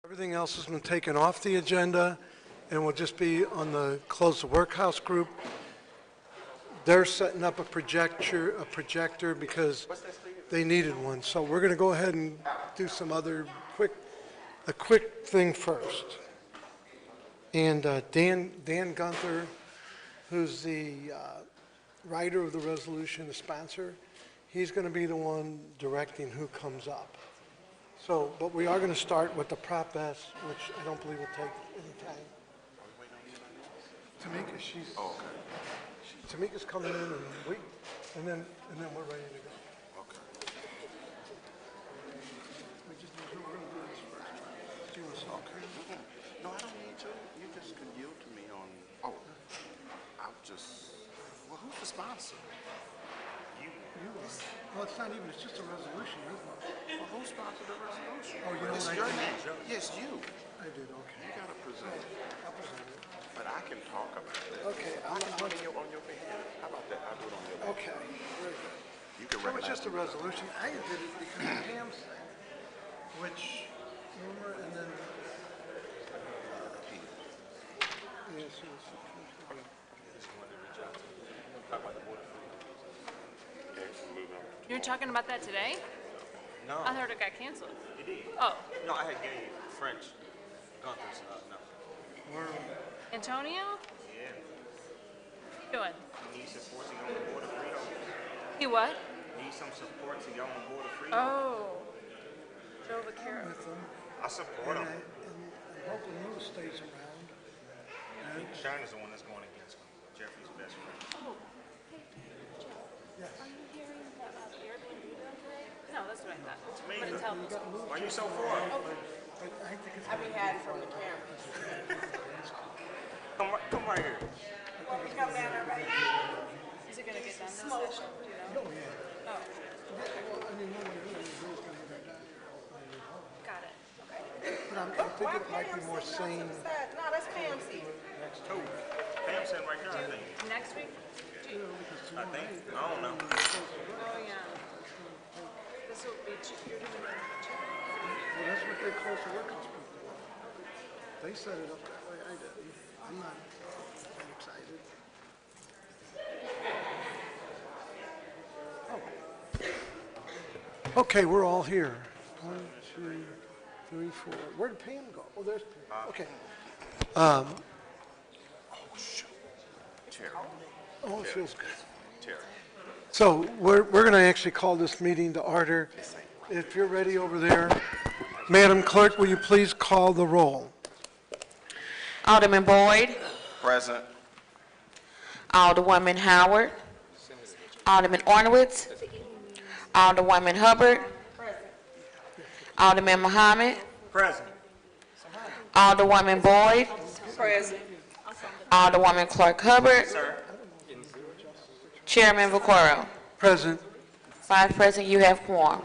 Everything else has been taken off the agenda and will just be on the close the workhouse group. They're setting up a projector because they needed one. So we're going to go ahead and do some other a quick thing first. And Dan Guenther, who's the writer of the resolution, the sponsor, he's going to be the one directing who comes up. So, but we are going to start with the Prop S, which I don't believe will take any time. Tamika, Tamika's coming in and then we're ready to go. Okay. We're going to do this first. Do you want to talk? Okay. No, I don't need to. You just can yield to me on. Oh, I'll just. Well, who's the sponsor? You. Well, it's not even. It's just a resolution, isn't it? Well, who sponsored the resolution? Oh, you know it's what your I name. did? Yes, you. I did. Okay. You gotta present it. I'll present it. But I can talk about it. Okay. I can do it on your behalf. How about that? I'll do it on your behalf. Okay. Very good. You can So it's recognize just a me. resolution. I did it because of Pam's thing, which, remember, and then. Yes, You're talking about that today? No, I heard it got canceled. it did. Oh, No, I had gave French Guenther's number. Antonio? Yeah. What you doing? He needs support to get on the board of freedom. He what? Need some support to get on the board of freedom. Oh. Joe Vaccaro. with them, I support him. and hopefully Lewis stays around. Sharon is the one that's going against him. Jeffrey's best friend. Yes. Are you hearing that Airbnb done today? No, that's what I thought. me. But tell me. Why you so far? But I think it's. I've been hiding from the cameras. Come right here. Well, we come down there right now. Is it gonna get done this session? Do you know? Oh, yeah. Oh, Well, I mean, what we're doing is we're going to go down. got it. Okay. But I think it might be more sane. No, that's Pam's seat. Who? Pam sitting right there, I think. Next week? I think. I don't know. Oh, yeah. This will be, you're doing it. Well, that's what they close the workhouse people. They set it up that way. I didn't. I'm not excited. Oh. Okay, we're all here. 1, 2, 3, 4. Where did Pam go? Oh, there's Pam. Okay. Oh, shoot. Terry. Oh, it feels good. Terry. So we're going to actually call this meeting to order. If you're ready over there, Madam Clerk, will you please call the roll? Alderman Boyd, Present. Alderwoman Howard, Alderman Ornowitz, Alderwoman Hubbard, Alderman Muhammad, Present. Alderwoman Boyd, Present. Alderwoman Clark Hubbard, Sir. Chairman Vaccaro. Present. 5 present, you have quorum.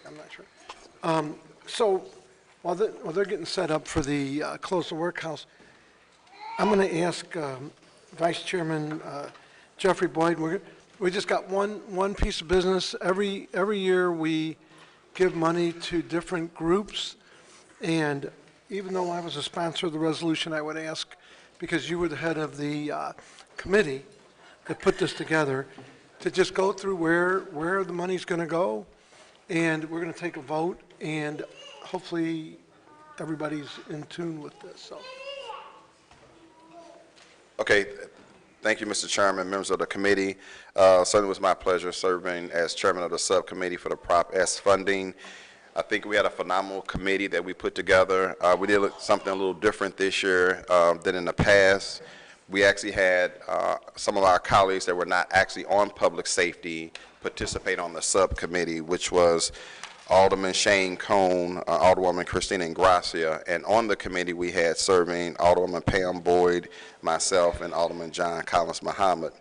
I'm not sure. So while they're getting set up for the close the workhouse, I'm going to ask Vice Chairman Jeffrey Boyd. We just got one piece of business. Every year we give money to different groups, and even though I was a sponsor of the resolution, I would ask, because you were the head of the committee that put this together, to just go through where the money's going to go, and we're going to take a vote, and hopefully everybody's in tune with this. So. Okay, thank you, Mr. Chairman, members of the committee. Certainly was my pleasure serving as chairman of the subcommittee for the Prop S funding. I think we had a phenomenal committee that we put together. We did something a little different this year than in the past. We actually had some of our colleagues that were not actually on public safety participate on the subcommittee, which was Alderman Shane Cone, Alderwoman Christina Ingrassia, and on the committee we had serving Alderwoman Pam Boyd, myself, and Alderman John Collins Muhammad.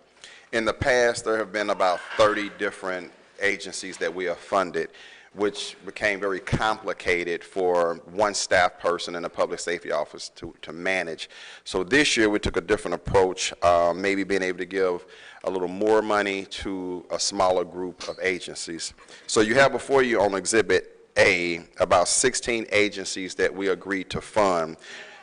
In the past, there have been about 30 different agencies that we have funded. which became very complicated for one staff person in the public safety office to manage. So this year, we took a different approach, maybe being able to give a little more money to a smaller group of agencies. So you have before you on Exhibit A about 16 agencies that we agreed to fund.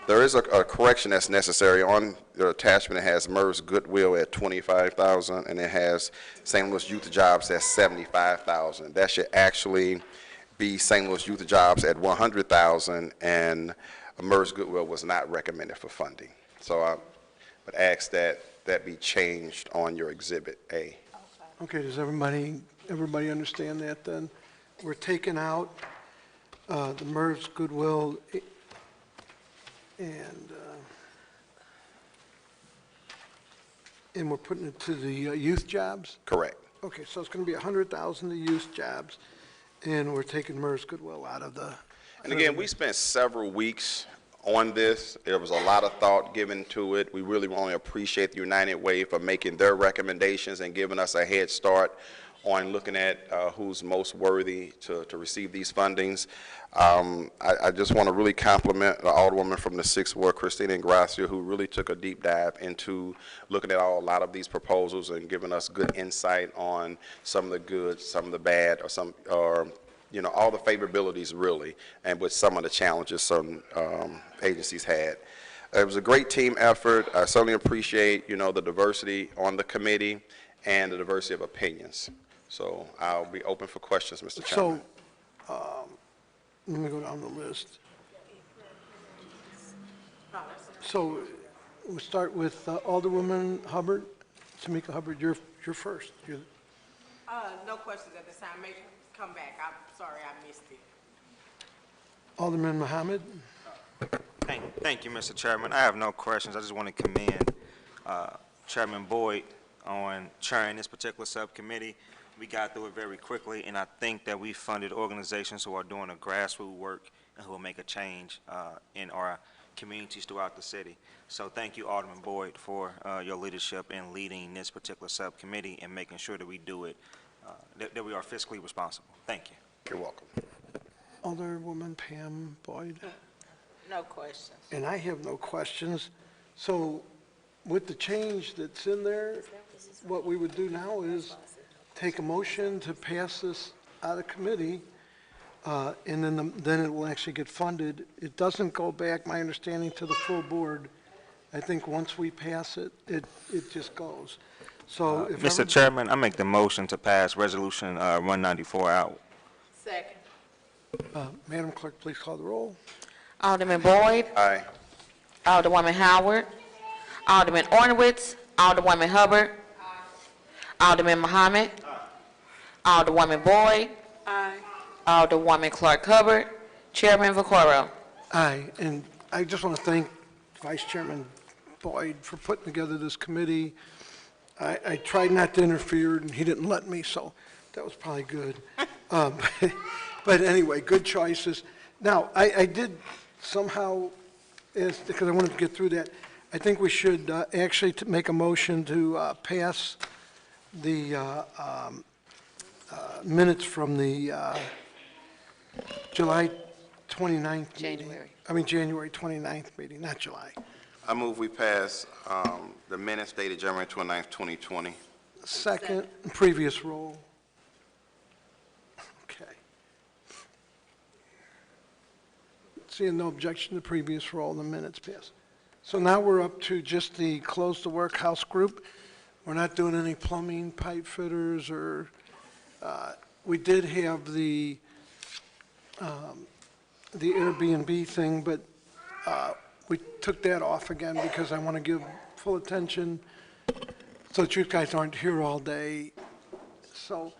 There is a correction that's necessary. On the attachment, it has MERS Goodwill at $25,000, and it has St. Louis Youth Jobs at $75,000. That should actually be St. Louis Youth Jobs at $100,000, and MERS Goodwill was not recommended for funding. So I would ask that that be changed on your Exhibit A. Okay, does everybody understand that then? We're taking out the MERS Goodwill and we're putting it to the youth jobs? Correct. Okay, so it's going to be 100,000 to youth jobs, and we're taking MERS Goodwill out of the... And again, we spent several weeks on this. There was a lot of thought given to it. We really want to appreciate the United Way for making their recommendations and giving us a head start on looking at who's most worthy to receive these fundings. I just want to really compliment the Alderwoman from the 6th Ward, Christina Ingrassia, who really took a deep dive into looking at a lot of these proposals and giving us good insight on some of the good, some of the bad, or you know, all the favorabilities really, and with some of the challenges some agencies had. It was a great team effort. I certainly appreciate, you know, the diversity on the committee and the diversity of opinions. So I'll be open for questions, Mr. Chairman. So, let me go down the list. So we'll start with Alderwoman Hubbard. Tamika Hubbard, you're first. No questions at this time. Make come back. I'm sorry I missed it. Alderman Muhammad. Thank you, Mr. Chairman. I have no questions. I just want to commend Chairman Boyd on chairing this particular subcommittee. We got through it very quickly, and I think that we funded organizations who are doing a grassroots work and who will make a change in our communities throughout the city. So thank you, Alderman Boyd, for your leadership in leading this particular subcommittee and making sure that we do it, that we are fiscally responsible. Thank you. You're welcome. Alderwoman Pam Boyd. No questions. And I have no questions. So with the change that's in there, what we would do now is take a motion to pass this out of committee, and then it will actually get funded. It doesn't go back, my understanding, to the full board. I think once we pass it, it just goes. So if Mr. Chairman, I make the motion to pass Resolution 194 out. Second. Madam Clerk, please call the roll. Alderman Boyd, Aye. Alderwoman Howard, Alderman Ornowitz, Alderwoman Hubbard, Alderman Muhammad, Alderwoman Boyd, Aye. Alderwoman Clark Hubbard, Chairman Vaccaro. Aye, and I just want to thank Vice Chairman Boyd for putting together this committee. I tried not to interfere, and he didn't let me, so that was probably good. But anyway, good choices. Now, I did somehow, because I wanted to get through that, I think we should actually make a motion to pass the minutes from the July 29th meeting. January 29th meeting, not July. I move we pass the minutes dated January 29th, 2020. Second, previous roll. Okay. Seeing no objection to previous roll, the minutes pass. So now we're up to just the close the workhouse group. We're not doing any plumbing, pipe fitters, or, we did have the Airbnb thing, but we took that off again because I want to give full attention so that you guys aren't here all day. So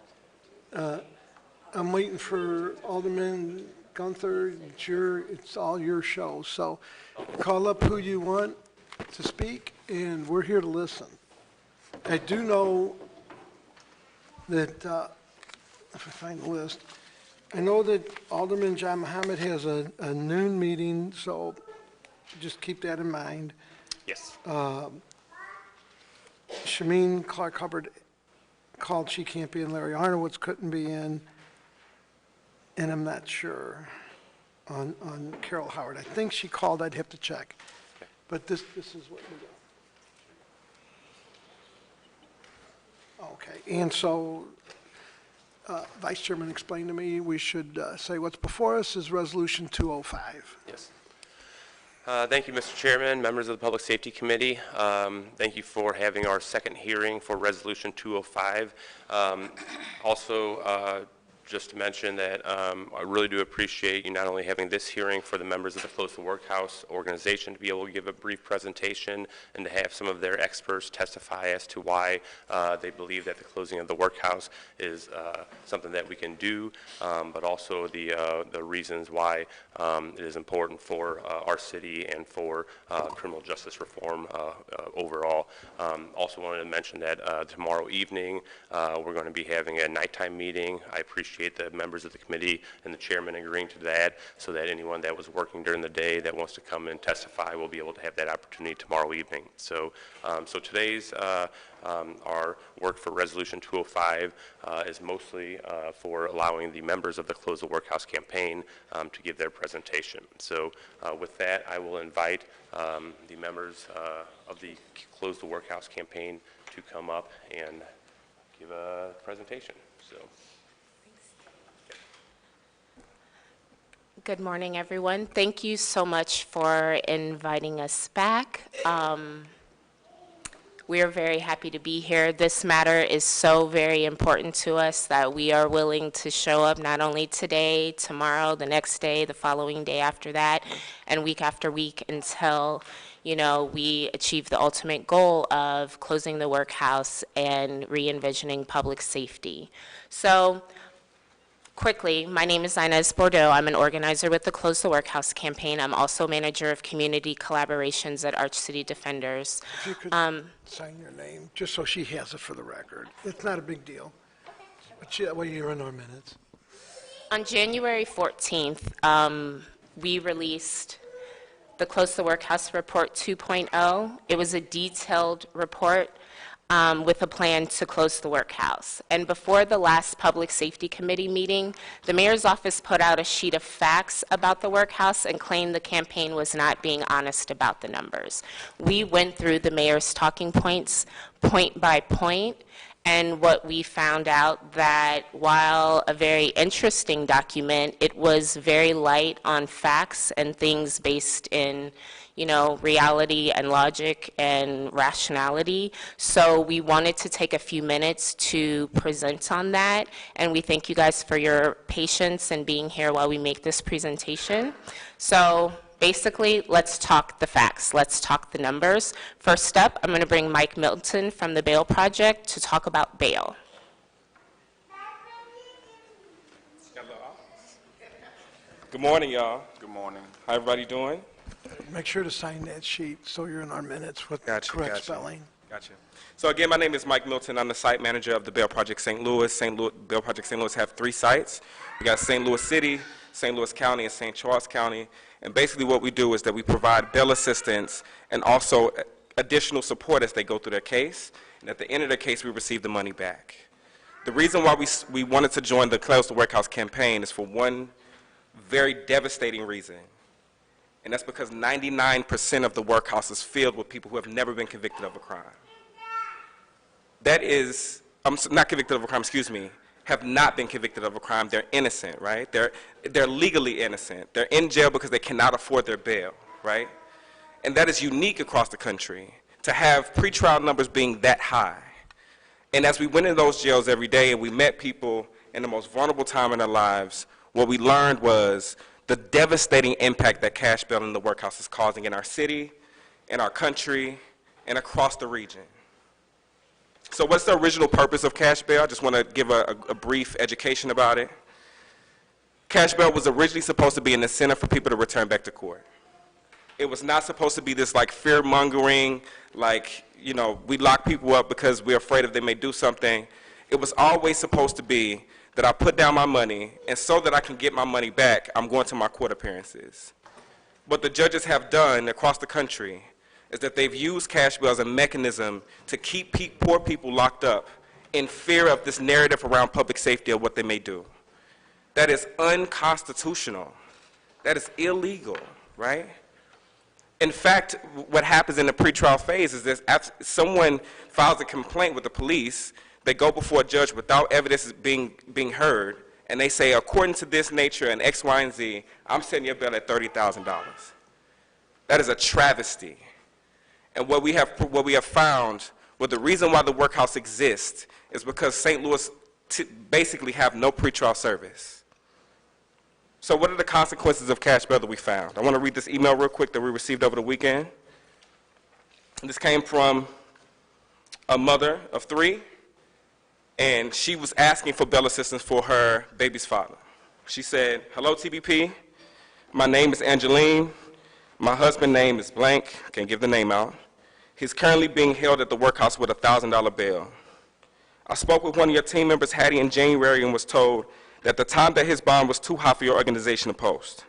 I'm waiting for Alderman Guenther. It's all your show. So call up who you want to speak, and we're here to listen. I do know that, if I find the list, I know that Alderman John Muhammad has a noon meeting, so just keep that in mind. Yes. Shameen Clark Hubbard called, she can't be in. Larry Arnowitz couldn't be in. and I'm not sure on Carol Howard. I think she called, I'd have to check. But this is what we got. Okay, and so Vice Chairman explained to me we should say what's before us is Resolution 205. Yes. Thank you, Mr. Chairman, members of the Public Safety Committee. Thank you for having our second hearing for Resolution 205. Also, just to mention that I really do appreciate you not only having this hearing for the members of the Close the Workhouse organization to be able to give a brief presentation and to have some of their experts testify as to why they believe that the closing of the workhouse is something that we can do, but also the reasons why it is important for our city and for criminal justice reform overall. Also wanted to mention that tomorrow evening we're going to be having a nighttime meeting. I appreciate the members of the committee and the chairman agreeing to that, so that anyone that was working during the day that wants to come and testify will be able to have that opportunity tomorrow evening. So, so today's our work for Resolution 205 is mostly for allowing the members of the Close the Workhouse campaign to give their presentation. So with that, I will invite the members of the Close the Workhouse campaign to come up and give a presentation. So. Good morning, everyone. Thank you so much for inviting us back. We are very happy to be here. This matter is so very important to us that we are willing to show up not only today, tomorrow, the next day, the following day after that, and week after week until, you know, we achieve the ultimate goal of closing the workhouse and re-envisioning public safety. So, quickly, my name is Inez Bordeaux. I'm an organizer with the Close the Workhouse campaign. I'm also manager of community collaborations at Arch City Defenders. If you could sign your name, just so she has it for the record. It's not a big deal, but well, you're in our minutes. On January 14th, we released the Close the Workhouse Report 2.0. It was a detailed report with a plan to close the workhouse. And before the last Public Safety Committee meeting, the mayor's office put out a sheet of facts about the workhouse and claimed the campaign was not being honest about the numbers. We went through the mayor's talking points, point by point, and what we found out that while a very interesting document, it was very light on facts and things based in, you know, reality and logic and rationality. So we wanted to take a few minutes to present on that, and we thank you guys for your patience and being here while we make this presentation. So basically, let's talk the facts. Let's talk the numbers. First up, I'm going to bring Mike Milton from the Bail Project to talk about bail. Good morning, y'all. Good morning. How everybody doing? Make sure to sign that sheet so you're in our minutes with Gotcha, correct gotcha. spelling. Gotcha. So again, my name is Mike Milton. I'm the site manager of the Bail Project St. Louis. Bail Project St. Louis have 3 sites. We got St. Louis City, St. Louis County, and St. Charles County. And basically what we do is that we provide bail assistance and also additional support as they go through their case. And at the end of their case, we receive the money back. The reason why we wanted to join the Close the Workhouse campaign is for one very devastating reason. And that's because 99% of the workhouse is filled with people who have never been convicted of a crime. That is, not convicted of a crime, excuse me, have not been convicted of a crime. They're innocent, right? They're legally innocent. They're in jail because they cannot afford their bail, right? And that is unique across the country, to have pretrial numbers being that high. And as we went in those jails every day and we met people in the most vulnerable time in their lives, what we learned was the devastating impact that cash bail in the workhouse is causing in our city, in our country, and across the region. So what's the original purpose of cash bail? I just want to give a brief education about it. Cash bail was originally supposed to be an incentive for people to return back to court. It was not supposed to be this like fear-mongering, like, you know, we lock people up because we're afraid if they may do something. It was always supposed to be that I put down my money, and so that I can get my money back, I'm going to my court appearances. What the judges have done across the country is that they've used cash bail as a mechanism to keep poor people locked up in fear of this narrative around public safety of what they may do. That is unconstitutional. That is illegal, right? In fact, what happens in the pretrial phase is this: someone files a complaint with the police, they go before a judge without evidence being heard, and they say, according to this nature and X, Y, and Z, I'm setting your bail at $30,000. That is a travesty. And what we have found, the reason why the workhouse exists is because St. Louis basically have no pretrial service. So what are the consequences of cash bail that we found? I want to read this email real quick that we received over the weekend. This came from a mother of 3, and she was asking for bail assistance for her baby's father. She said, "Hello, TBP. My name is Angeline. My husband's name is blank. Can't give the name out. He's currently being held at the workhouse with a $1,000 bail. I spoke with one of your team members, Hattie, in January and was told that the time that his bond was too high for your organization to post.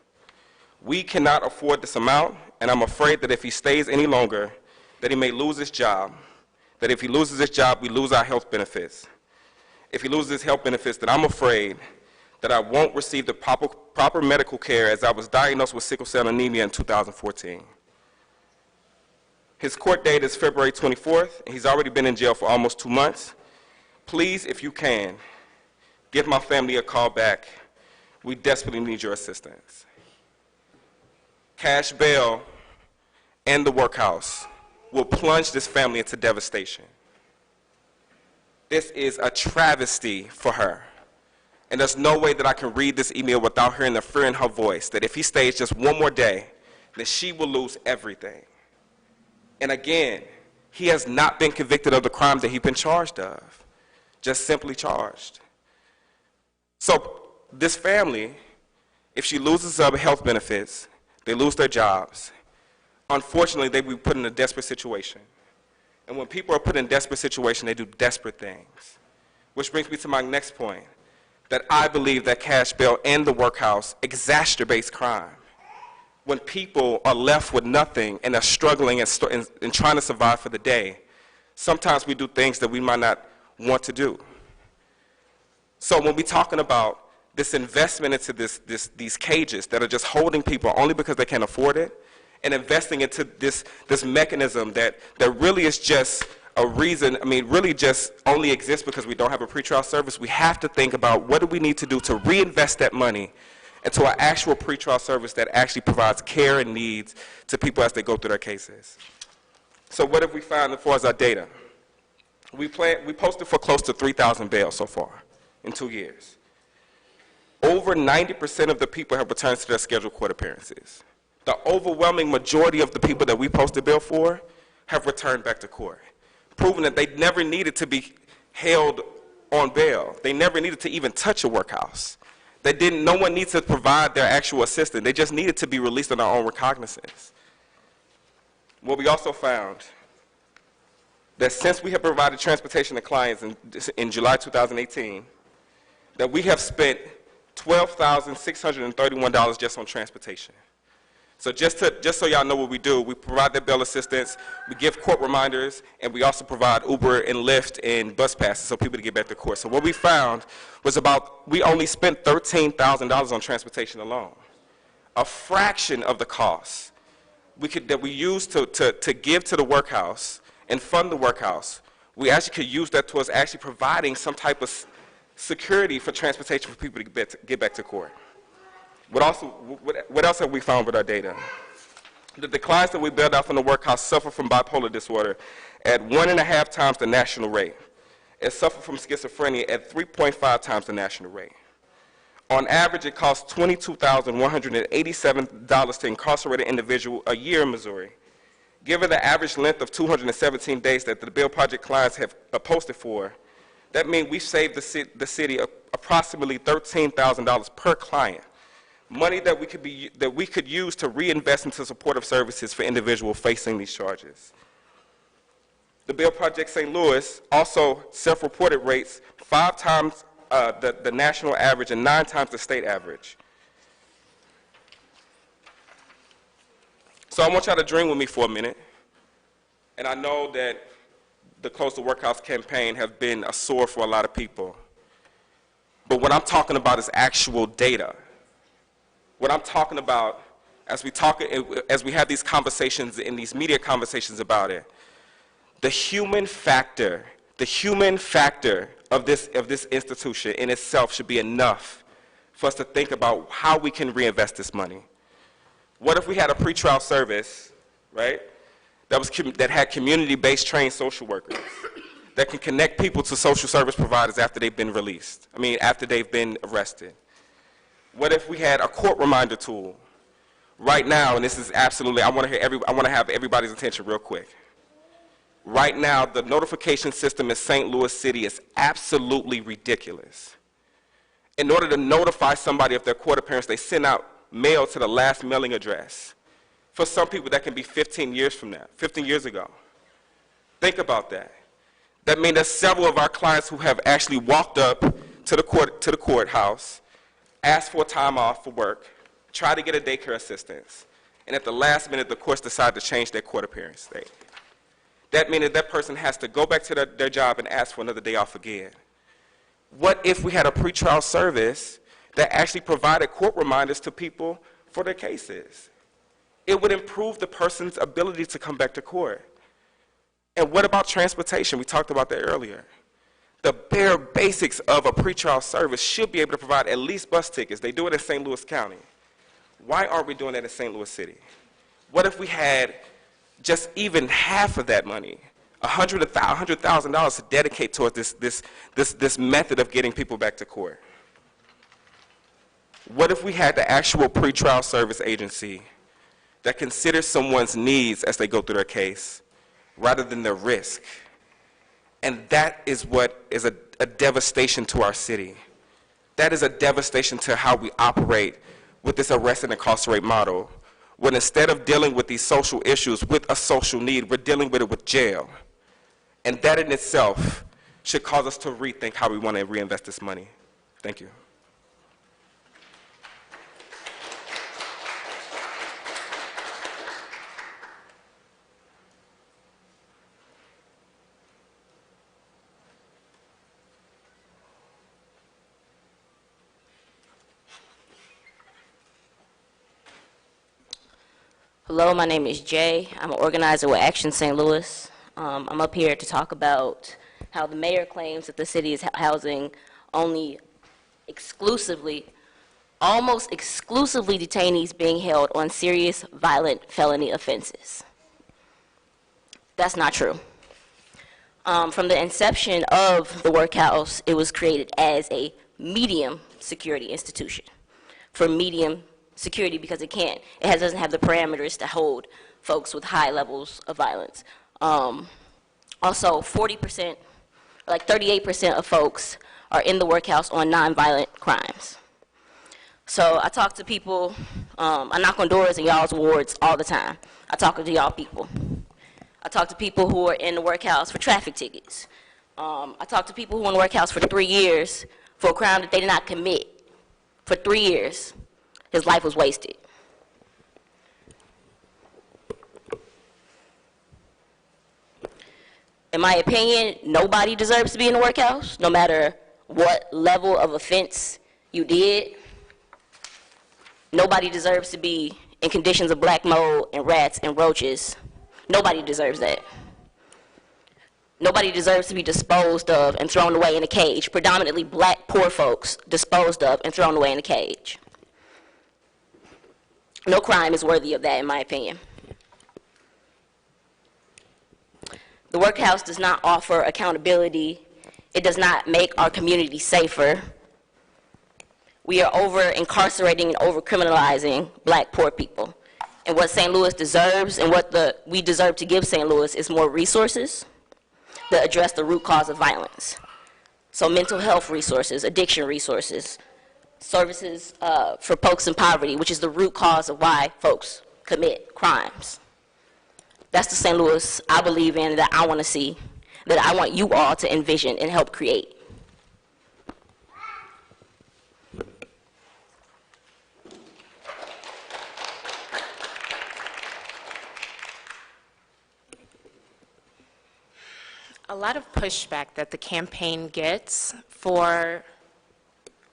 We cannot afford this amount, and I'm afraid that if he stays any longer, that he may lose his job, that if he loses his job, we lose our health benefits. If he loses his health benefits, then I'm afraid that I won't receive the proper medical care as I was diagnosed with sickle cell anemia in 2014. His court date is February 24th, and he's already been in jail for almost 2 months. Please, if you can, give my family a call back. We desperately need your assistance." Cash bail and the workhouse will plunge this family into devastation. This is a travesty for her. And there's no way that I can read this email without hearing the fear in her voice that if he stays just one more day, that she will lose everything. And again, he has not been convicted of the crime that he's been charged of, just simply charged. So this family, if she loses her health benefits, they lose their jobs, unfortunately, they will be put in a desperate situation. And when people are put in desperate situations, they do desperate things. Which brings me to my next point, that I believe that cash bail and the workhouse exacerbates crime. When people are left with nothing and are struggling and trying to survive for the day, sometimes we do things that we might not want to do. So when we're talking about this investment into these cages that are just holding people only because they can't afford it, and investing into this mechanism that really is just a reason, really just only exists because we don't have a pretrial service, we have to think about what do we need to do to reinvest that money into an actual pretrial service that actually provides care and needs to people as they go through their cases. So what have we found as far as our data? We posted for close to 3,000 bails so far in 2 years. Over 90% of the people have returned to their scheduled court appearances. The overwhelming majority of the people that we posted bail for have returned back to court, proving that they never needed to be held on bail. They never needed to even touch a workhouse. No one needs to provide their actual assistance. They just needed to be released on their own recognizance. What we also found, that since we have provided transportation to clients in July 2018, that we have spent $12,631 just on transportation. So just so y'all know what we do, we provide that bail assistance, we give court reminders, and we also provide Uber and Lyft and bus passes so people to get back to court. So what we found was we only spent $13,000 on transportation alone. A fraction of the costs that we use to give to the workhouse and fund the workhouse, we actually could use that towards actually providing some type of security for transportation for people to get back to court. What else have we found with our data? The declines that we bailed out from the workhouse suffer from bipolar disorder at 1.5 times the national rate. It suffer from schizophrenia at 3.5 times the national rate. On average, it costs $22,187 to incarcerate an individual a year in Missouri. Given the average length of 217 days that the Bail Project clients have posted for, that means we saved the city approximately $13,000 per client. Money that we could use to reinvest into supportive services for individuals facing these charges. The Bail Project St. Louis also self-reported rates 5 times the national average and 9 times the state average. So I want y'all to dream with me for a minute. And I know that the Close the Workhouse campaign has been a sore for a lot of people. But what I'm talking about is actual data. What I'm talking about, as we have these conversations and these media conversations about it, the human factor of this institution in itself should be enough for us to think about how we can reinvest this money. What if we had a pretrial service, right, that had community-based trained social workers that can connect people to social service providers after they've been released, after they've been arrested? What if we had a court reminder tool? Right now, and this is absolutely, I want to have everybody's attention real quick. Right now, the notification system in St. Louis City is absolutely ridiculous. In order to notify somebody of their court appearance, they send out mail to the last mailing address. For some people, that can be 15 years from now, 15 years ago. Think about that. That means there's several of our clients who have actually walked up to the courthouse, asked for time off for work, tried to get a daycare assistance, and at the last minute, the courts decided to change their court appearance date. That means that person has to go back to their job and ask for another day off again. What if we had a pretrial service that actually provided court reminders to people for their cases? It would improve the person's ability to come back to court. And what about transportation? We talked about that earlier. The bare basics of a pretrial service should be able to provide at least bus tickets. They do it in St. Louis County. Why aren't we doing that in St. Louis City? What if we had just even half of that money, $100,000 to dedicate towards this method of getting people back to court? What if we had the actual pretrial service agency that considers someone's needs as they go through their case rather than their risk? And that is what is a devastation to our city. That is a devastation to how we operate with this arrest and incarcerate model, when instead of dealing with these social issues with a social need, we're dealing with it with jail. And that in itself should cause us to rethink how we want to reinvest this money. Thank you. Hello, my name is Jay. I'm an organizer with Action St. Louis. I'm up here to talk about how the mayor claims that the city is housing only almost exclusively detainees being held on serious violent felony offenses. That's not true. From the inception of the workhouse, it was created as a medium security institution for medium security because it doesn't have the parameters to hold folks with high levels of violence. Also, 40%, like 38% of folks are in the workhouse on nonviolent crimes. So I talk to people, I knock on doors in y'all's wards all the time. I talk to y'all people. I talk to people who are in the workhouse for traffic tickets. I talk to people who are in the workhouse for 3 years for a crime that they did not commit. For 3 years. His life was wasted. In my opinion, nobody deserves to be in the workhouse, no matter what level of offense you did. Nobody deserves to be in conditions of black mold and rats and roaches. Nobody deserves that. Nobody deserves to be disposed of and thrown away in a cage. Predominantly black poor folks disposed of and thrown away in a cage. No crime is worthy of that, in my opinion. The workhouse does not offer accountability. It does not make our community safer. We are over-incarcerating and over-criminalizing black poor people. And what St. Louis deserves and what we deserve to give St. Louis is more resources that address the root cause of violence. So mental health resources, addiction resources, services for folks in poverty, which is the root cause of why folks commit crimes. That's the St. Louis I believe in, that I want to see, that I want you all to envision and help create. A lot of pushback that the campaign gets for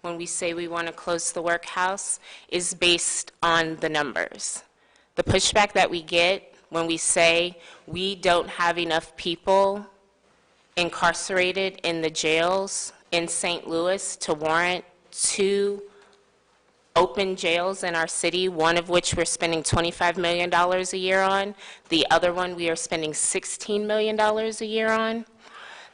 when we say we want to close the workhouse is based on the numbers. The pushback that we get when we say we don't have enough people incarcerated in the jails in St. Louis to warrant 2 open jails in our city, one of which we're spending $25 million a year on. The other one we are spending $16 million a year on.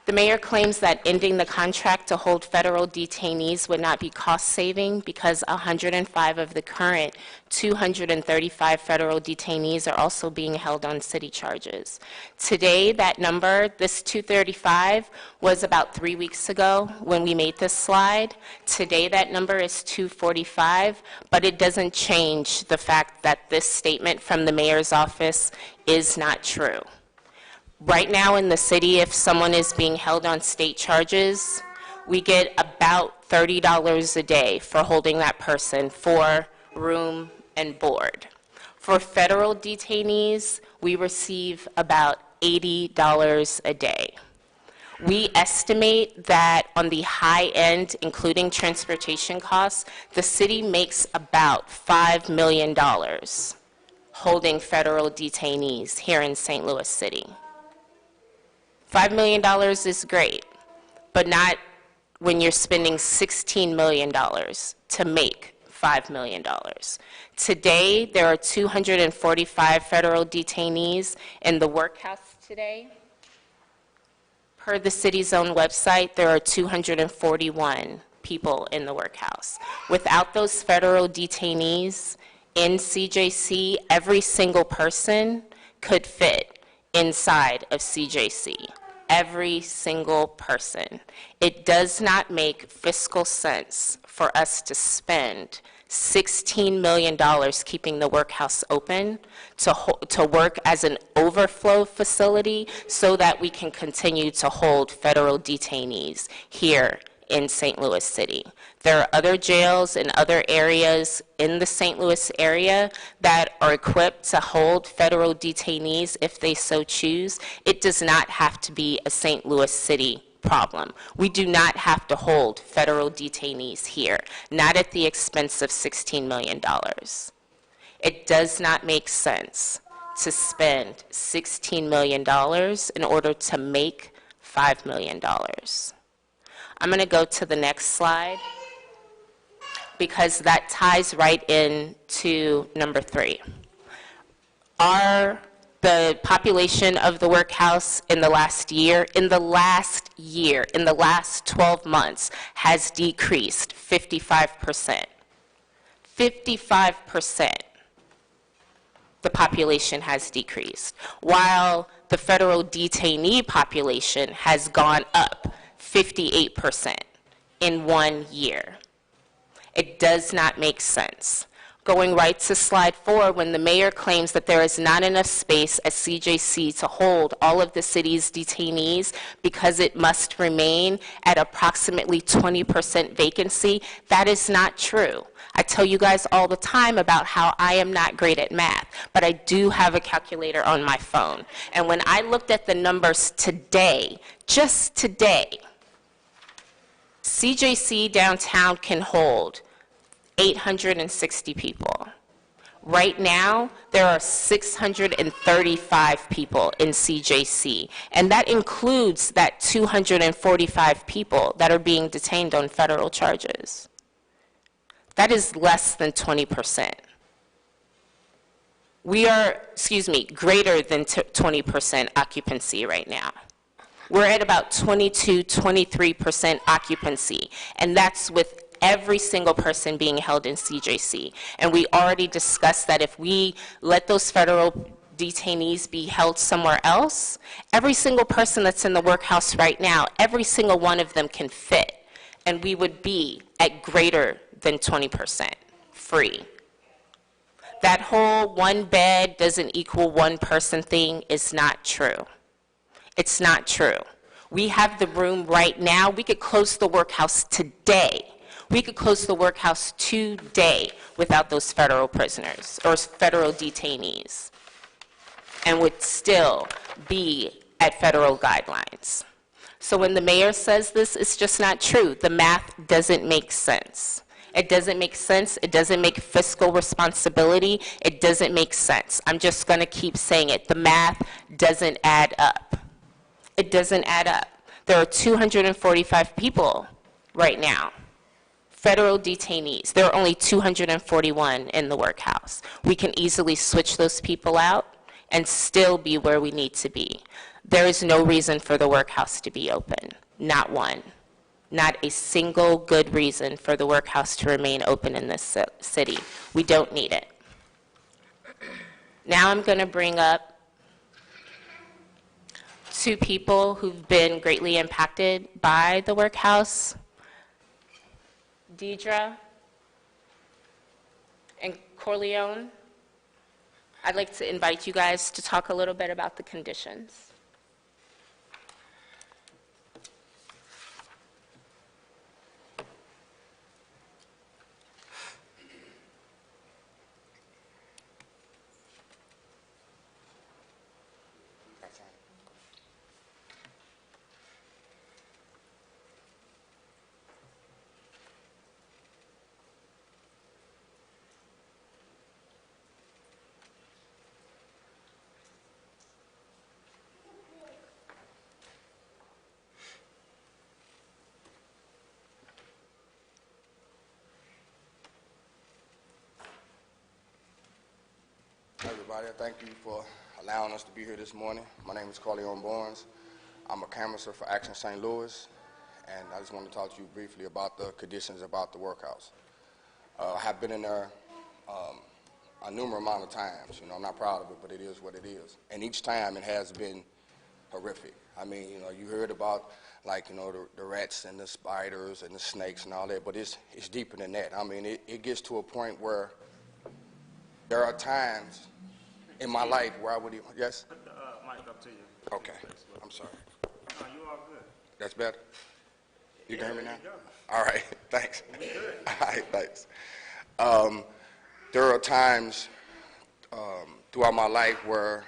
The mayor claims that ending the contract to hold federal detainees would not be cost-saving because 105 of the current 235 federal detainees are also being held on city charges. Today, that number, this 235, was about 3 weeks ago when we made this slide. Today, that number is 245, but it doesn't change the fact that this statement from the mayor's office is not true. Right now in the city, if someone is being held on state charges, we get about $30 a day for holding that person for room and board. For federal detainees, we receive about $80 a day. We estimate that on the high end, including transportation costs, the city makes about $5 million holding federal detainees here in St. Louis City. $5 million is great, but not when you're spending $16 million to make $5 million. Today, there are 245 federal detainees in the workhouse today. Per the city's own website, there are 241 people in the workhouse. Without those federal detainees in CJC, every single person could fit inside of CJC. Every single person. It does not make fiscal sense for us to spend $16 million keeping the workhouse open to work as an overflow facility so that we can continue to hold federal detainees here in St. Louis City. There are other jails in other areas in the St. Louis area that are equipped to hold federal detainees if they so choose. It does not have to be a St. Louis City problem. We do not have to hold federal detainees here, not at the expense of $16 million. It does not make sense to spend $16 million in order to make $5 million. I'm going to go to the next slide because that ties right into number 3. The population of the workhouse in the last 12 months, has decreased 55%. 55%. The population has decreased, while the federal detainee population has gone up 58% in 1 year. It does not make sense. Going right to slide 4, when the mayor claims that there is not enough space at CJC to hold all of the city's detainees because it must remain at approximately 20% vacancy, that is not true. I tell you guys all the time about how I am not great at math, but I do have a calculator on my phone. And when I looked at the numbers today, just today, CJC downtown can hold 860 people. Right now, there are 635 people in CJC, and that includes that 245 people that are being detained on federal charges. That is less than 20%. We are, greater than 20% occupancy right now. We're at about 22, 23% occupancy, and that's with every single person being held in CJC. And we already discussed that if we let those federal detainees be held somewhere else, every single person that's in the workhouse right now, every single one of them can fit, and we would be at greater than 20% free. That whole 1 bed doesn't equal 1 person thing is not true. It's not true. We have the room right now. We could close the workhouse today. We could close the workhouse today without those federal prisoners or federal detainees and would still be at federal guidelines. So when the mayor says this, it's just not true. The math doesn't make sense. It doesn't make sense. It doesn't make fiscal responsibility. It doesn't make sense. I'm just going to keep saying it. The math doesn't add up. It doesn't add up. There are 245 people right now, federal detainees. There are only 241 in the workhouse. We can easily switch those people out and still be where we need to be. There is no reason for the workhouse to be open, not one. Not a single good reason for the workhouse to remain open in this city. We don't need it. Now I'm going to bring up two people who've been greatly impacted by the workhouse, Deidre and Corleone. I'd like to invite you guys to talk a little bit about the conditions. Everybody, thank you for allowing us to be here this morning. My name is Corleone Barnes. I'm a canvasser for Action St. Louis, and I just want to talk to you briefly about the conditions about the workhouse. I have been in there a numerous amount of times. You know, I'm not proud of it, but it is what it is. And each time it has been horrific. I mean, you know, you heard about, like, you know, the rats and the spiders and the snakes and all that, but it's deeper than that. I mean, it gets to a point where there are times in my life where I would even, yes? Put the mic up to you. Okay, I'm sorry. No, you all good. That's better? You can hear me now? There you All right, thanks. We good. All right, thanks. There are times throughout my life where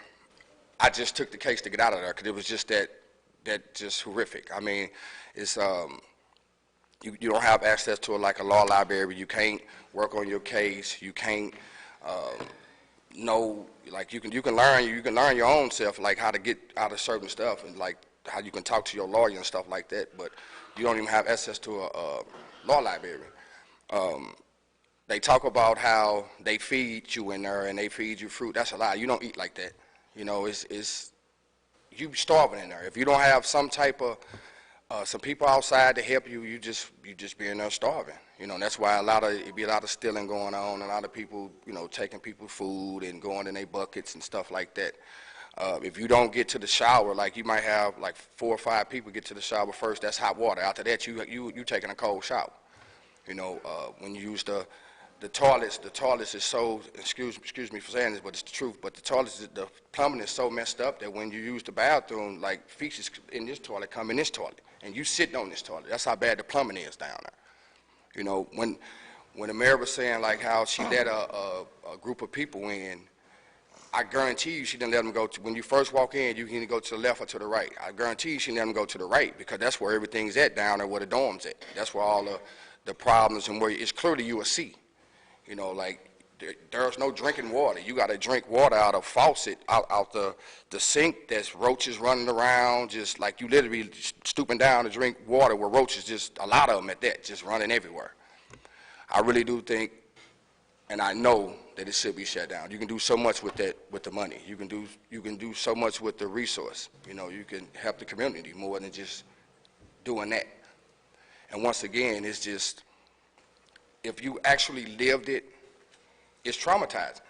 I just took the case to get out of there because it was just that just horrific. I mean, it's you don't have access to like a law library. You can't work on your case. You can't know, like you can learn your own self, like how to get out of certain stuff and like how you can talk to your lawyer and stuff like that. But you don't even have access to a law library. They talk about how they feed you in there and they feed you fruit. That's a lie. You don't eat like that. You know, it's you starving in there. If you don't have some type of some people outside to help you, you just be in there starving. You know, that's why it be a lot of stealing going on, and a lot of people, you know, taking people's food and going in their buckets and stuff like that. If you don't get to the shower, like you might have like 4 or 5 people get to the shower first. That's hot water. After that, you taking a cold shower. You know, when you use the toilets is so, excuse me for saying this, but it's the truth, but the plumbing is so messed up that when you use the bathroom, like feces in this toilet come in this toilet, and you sitting on this toilet. That's how bad the plumbing is down there. You know, when the mayor was saying like how she let a group of people in, I guarantee you she didn't let them go to, when you first walk in, you can go to the left or to the right. I guarantee you she didn't let them go to the right because that's where everything's at down there, where the dorm's at. That's where all the problems and where it's clearly you will see. You know, like there's no drinking water. You got to drink water out of faucet, out the sink. There's roaches running around, just like you literally stooping down to drink water where roaches, just a lot of them at that, just running everywhere. I really do think, and I know that it should be shut down. You can do so much with that, with the money. You can do so much with the resource. You know, you can help the community more than just doing that. And once again, it's just, if you actually lived it, it's traumatizing.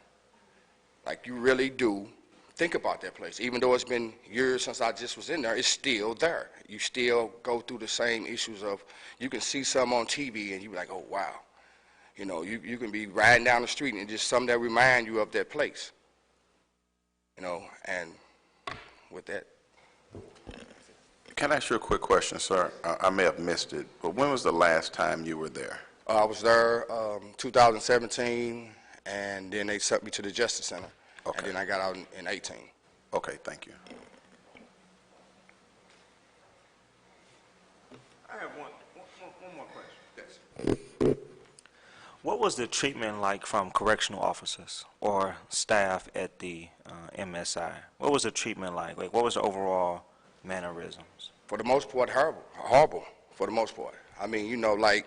Like, you really do think about that place. Even though it's been years since I just was in there, it's still there. You still go through the same issues of, you can see something on TV and you be like, oh, wow. You know, you can be riding down the street and just something that remind you of that place. You know, and with that. Can I ask you a quick question, sir? I may have missed it, but when was the last time you were there? I was there 2017, and then they sent me to the Justice Center. Okay. And then I got out in 18. Okay, thank you. was the treatment like from correctional officers or staff at the MSI? What was the treatment like? Like, what was the overall mannerisms? For the most part, horrible, for the most part. I mean, you know, like,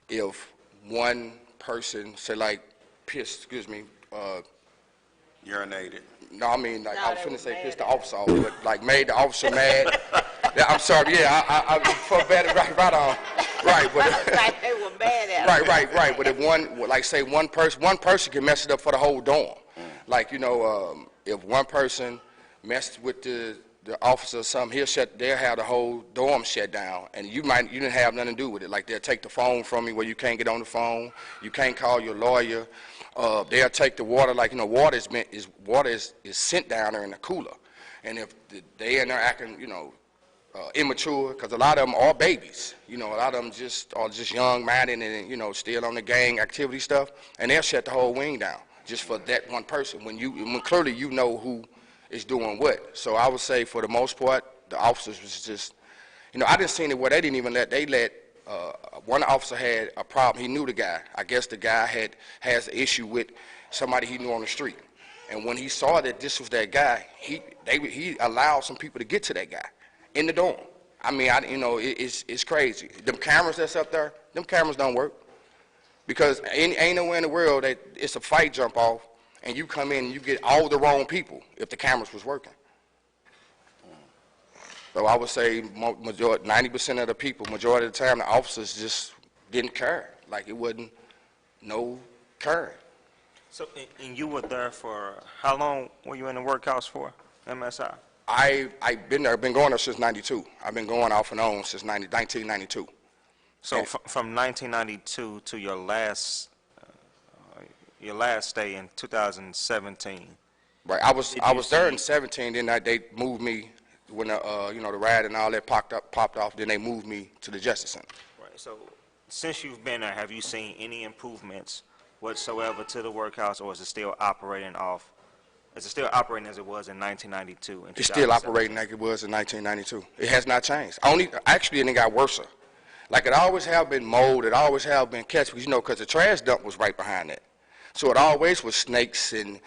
if one person, say like, Urinated. no, I mean, like, I was finna say pissed the officer off, but like made the officer mad. Yeah, I'm sorry, yeah, I for bad, right on. Right, but Like they were mad at right. But if one, like, say one person can mess it up for the whole dorm. Like, you know, if one person messed with the officer or something, they'll have the whole dorm shut down, and you didn't have nothing to do with it. Like, they'll take the phone from you where you can't get on the phone, you can't call your lawyer. They'll take the water, like, you know, water is sent down there in the cooler, and if they in there acting, you know, immature, because a lot of them are babies, you know, a lot of them are just young-minded and, you know, still on the gang activity stuff, and they'll shut the whole wing down just for that one person when clearly you know who is doing what. So I would say for the most part, the officers was just, you know, I didn't see it where they let one officer had a problem. He knew the guy. I guess the guy has an issue with somebody he knew on the street, and when he saw that this was that guy, he allowed some people to get to that guy in the dorm. I mean, you know, it's crazy. Them cameras that's up there, them cameras don't work. Because ain't nowhere in the world that it's a fight jump off and you come in and you get all the wrong people if the cameras was working. So I would say 90% of the people, majority of the time, the officers just didn't care. Like, it wasn't no caring. So, and you were there for, how long were you in the workhouse for, MSI? I've been there, been going there since 92. I've been going off and on since 1992. So from 1992 to your last stay in 2017. Right. I was there in 17. Then they moved me when you know, the riot and all that popped off. Then they moved me to the Justice Center. Right. So since you've been there, have you seen any improvements whatsoever to the workhouse, or is it still operating off? Is it still operating as it was in 1992? It's still operating like it was in 1992. It has not changed. Actually, it got worse. Like, it always have been mold, it always have been cats, you know, because the trash dump was right behind that. So it always was snakes and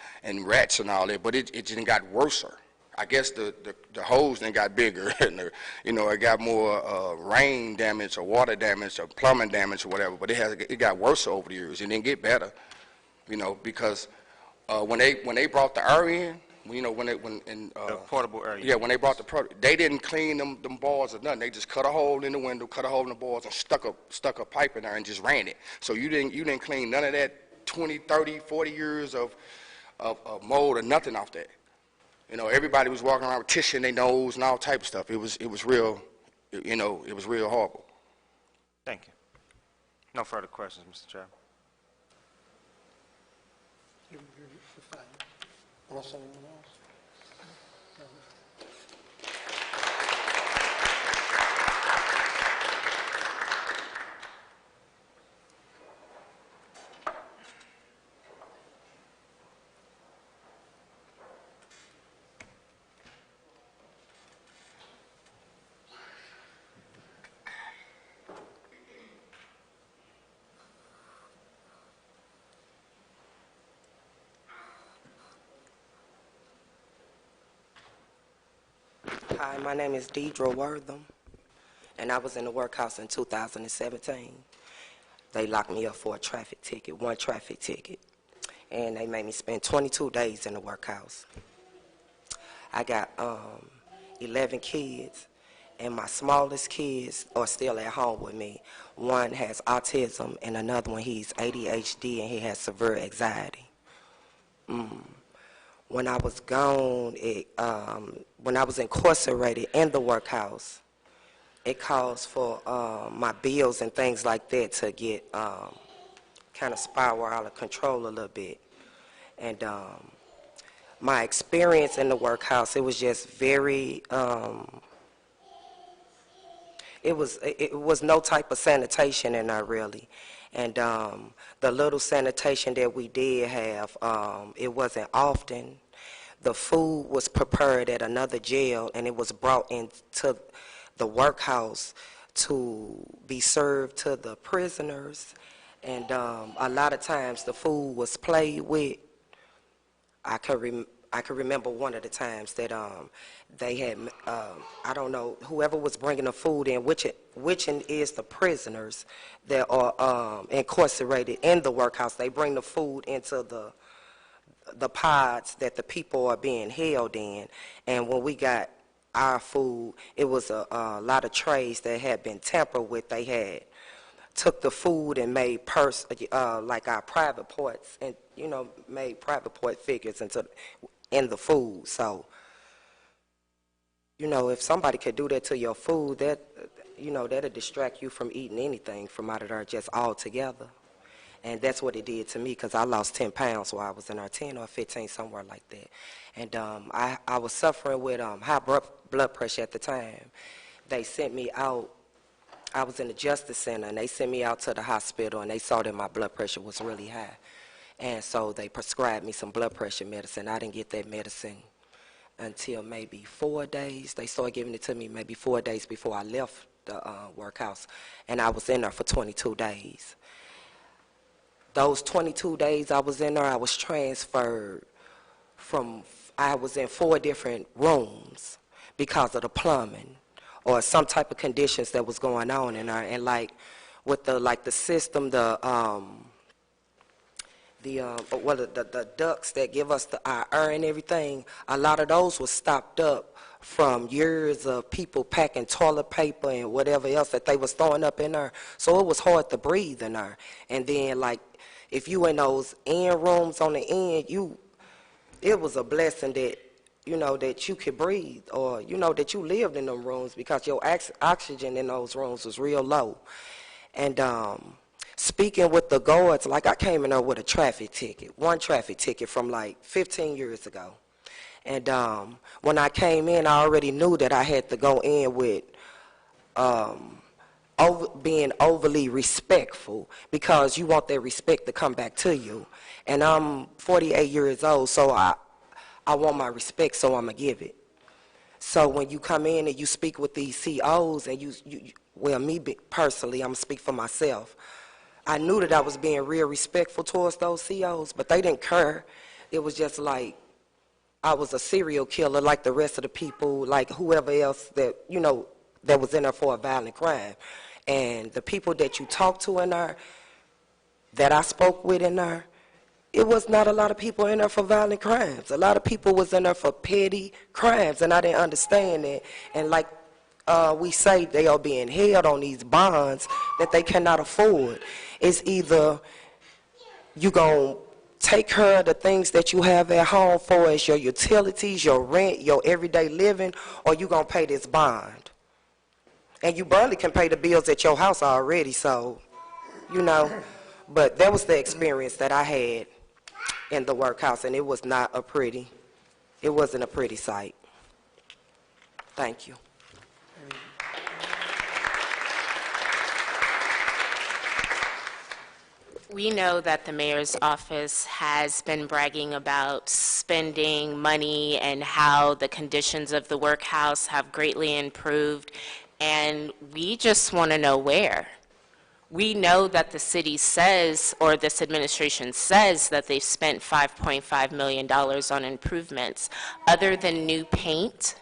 rats and all that, but it just got worse. I guess the hose then got bigger, and you know, it got more rain damage or water damage or plumbing damage or whatever, but it got worse over the years. It didn't get better, you know, because when they brought the air in, you know, the portable area. Yeah, when they brought they didn't clean them boards or nothing. They just cut a hole in the window, cut a hole in the boards, and stuck a pipe in there and just ran it. So you didn't clean none of that 20, 30, 40 years of mold or nothing off that. You know, everybody was walking around with tissue in their nose and all type of stuff. It was real, you know, it was real horrible. Thank you. No further questions, Mr. Chairman. Unless anyone else? Hi, my name is Deidre Wortham, and I was in the workhouse in 2017. They locked me up for one traffic ticket, and they made me spend 22 days in the workhouse. I got 11 kids, and my smallest kids are still at home with me. One has autism, and another one, he's ADHD, and he has severe anxiety. When I was gone, when I was incarcerated in the workhouse, it caused for my bills and things like that to get kind of spiral out of control a little bit. And my experience in the workhouse, it was just very, it was no type of sanitation in there really. And the little sanitation that we did have, it wasn't often. The food was prepared at another jail, and it was brought into the workhouse to be served to the prisoners. And a lot of times the food was played with. I could remember one of the times that they had, I don't know, whoever was bringing the food in, which is the prisoners that are incarcerated in the workhouse. They bring the food into the pods that the people are being held in. And when we got our food, it was a lot of trays that had been tampered with. They had took the food and made like our private parts, and made private part figures in the food. So if somebody could do that to your food, that that'll distract you from eating anything from out of there just altogether. And that's what it did to me, because I lost 10 pounds while I was in there, 10 or 15, somewhere like that. And I was suffering with high blood pressure at the time. They sent me out. I was in the Justice Center, and they sent me out to the hospital, and they saw that my blood pressure was really high. And so they prescribed me some blood pressure medicine. I didn't get that medicine until maybe 4 days. They started giving it to me maybe 4 days before I left the workhouse, and I was in there for 22 days. Those 22 days I was in there, I was transferred I was in 4 different rooms because of the plumbing or some type of conditions that was going on in there. And like with the system, the ducts that give us our air and everything, a lot of those were stopped up from years of people packing toilet paper and whatever else that they was throwing up in there. So it was hard to breathe in there. And then like if you in those end rooms on the end, it was a blessing that that you could breathe, or that you lived in them rooms, because your oxygen in those rooms was real low. And speaking with the guards, like I came in there with a traffic ticket, one traffic ticket from like 15 years ago. And when I came in, I already knew that I had to go in with being overly respectful, because you want that respect to come back to you. And I'm 48 years old, so I want my respect, so I'm going to give it. So when you come in and you speak with these COs, and well, me personally, I'm going to speak for myself. I knew that I was being real respectful towards those COs, but they didn't care. It was just like I was a serial killer like the rest of the people, like whoever else that, that was in there for a violent crime. And the people that you talked to in there, that I spoke with in there, it was not a lot of people in there for violent crimes. A lot of people was in there for petty crimes, and I didn't understand that. And like we say, they are being held on these bonds that they cannot afford. It's either you going to take care of the things that you have at home for as your utilities, your rent, your everyday living, or you going to pay this bond. And you barely can pay the bills at your house already, so, But that was the experience that I had in the workhouse, and it was not it wasn't a pretty sight. Thank you. We know that the mayor's office has been bragging about spending money and how the conditions of the workhouse have greatly improved, and we just want to know where. We know that the city says, or this administration says, that they've spent $5.5 million on improvements. Other than new paint,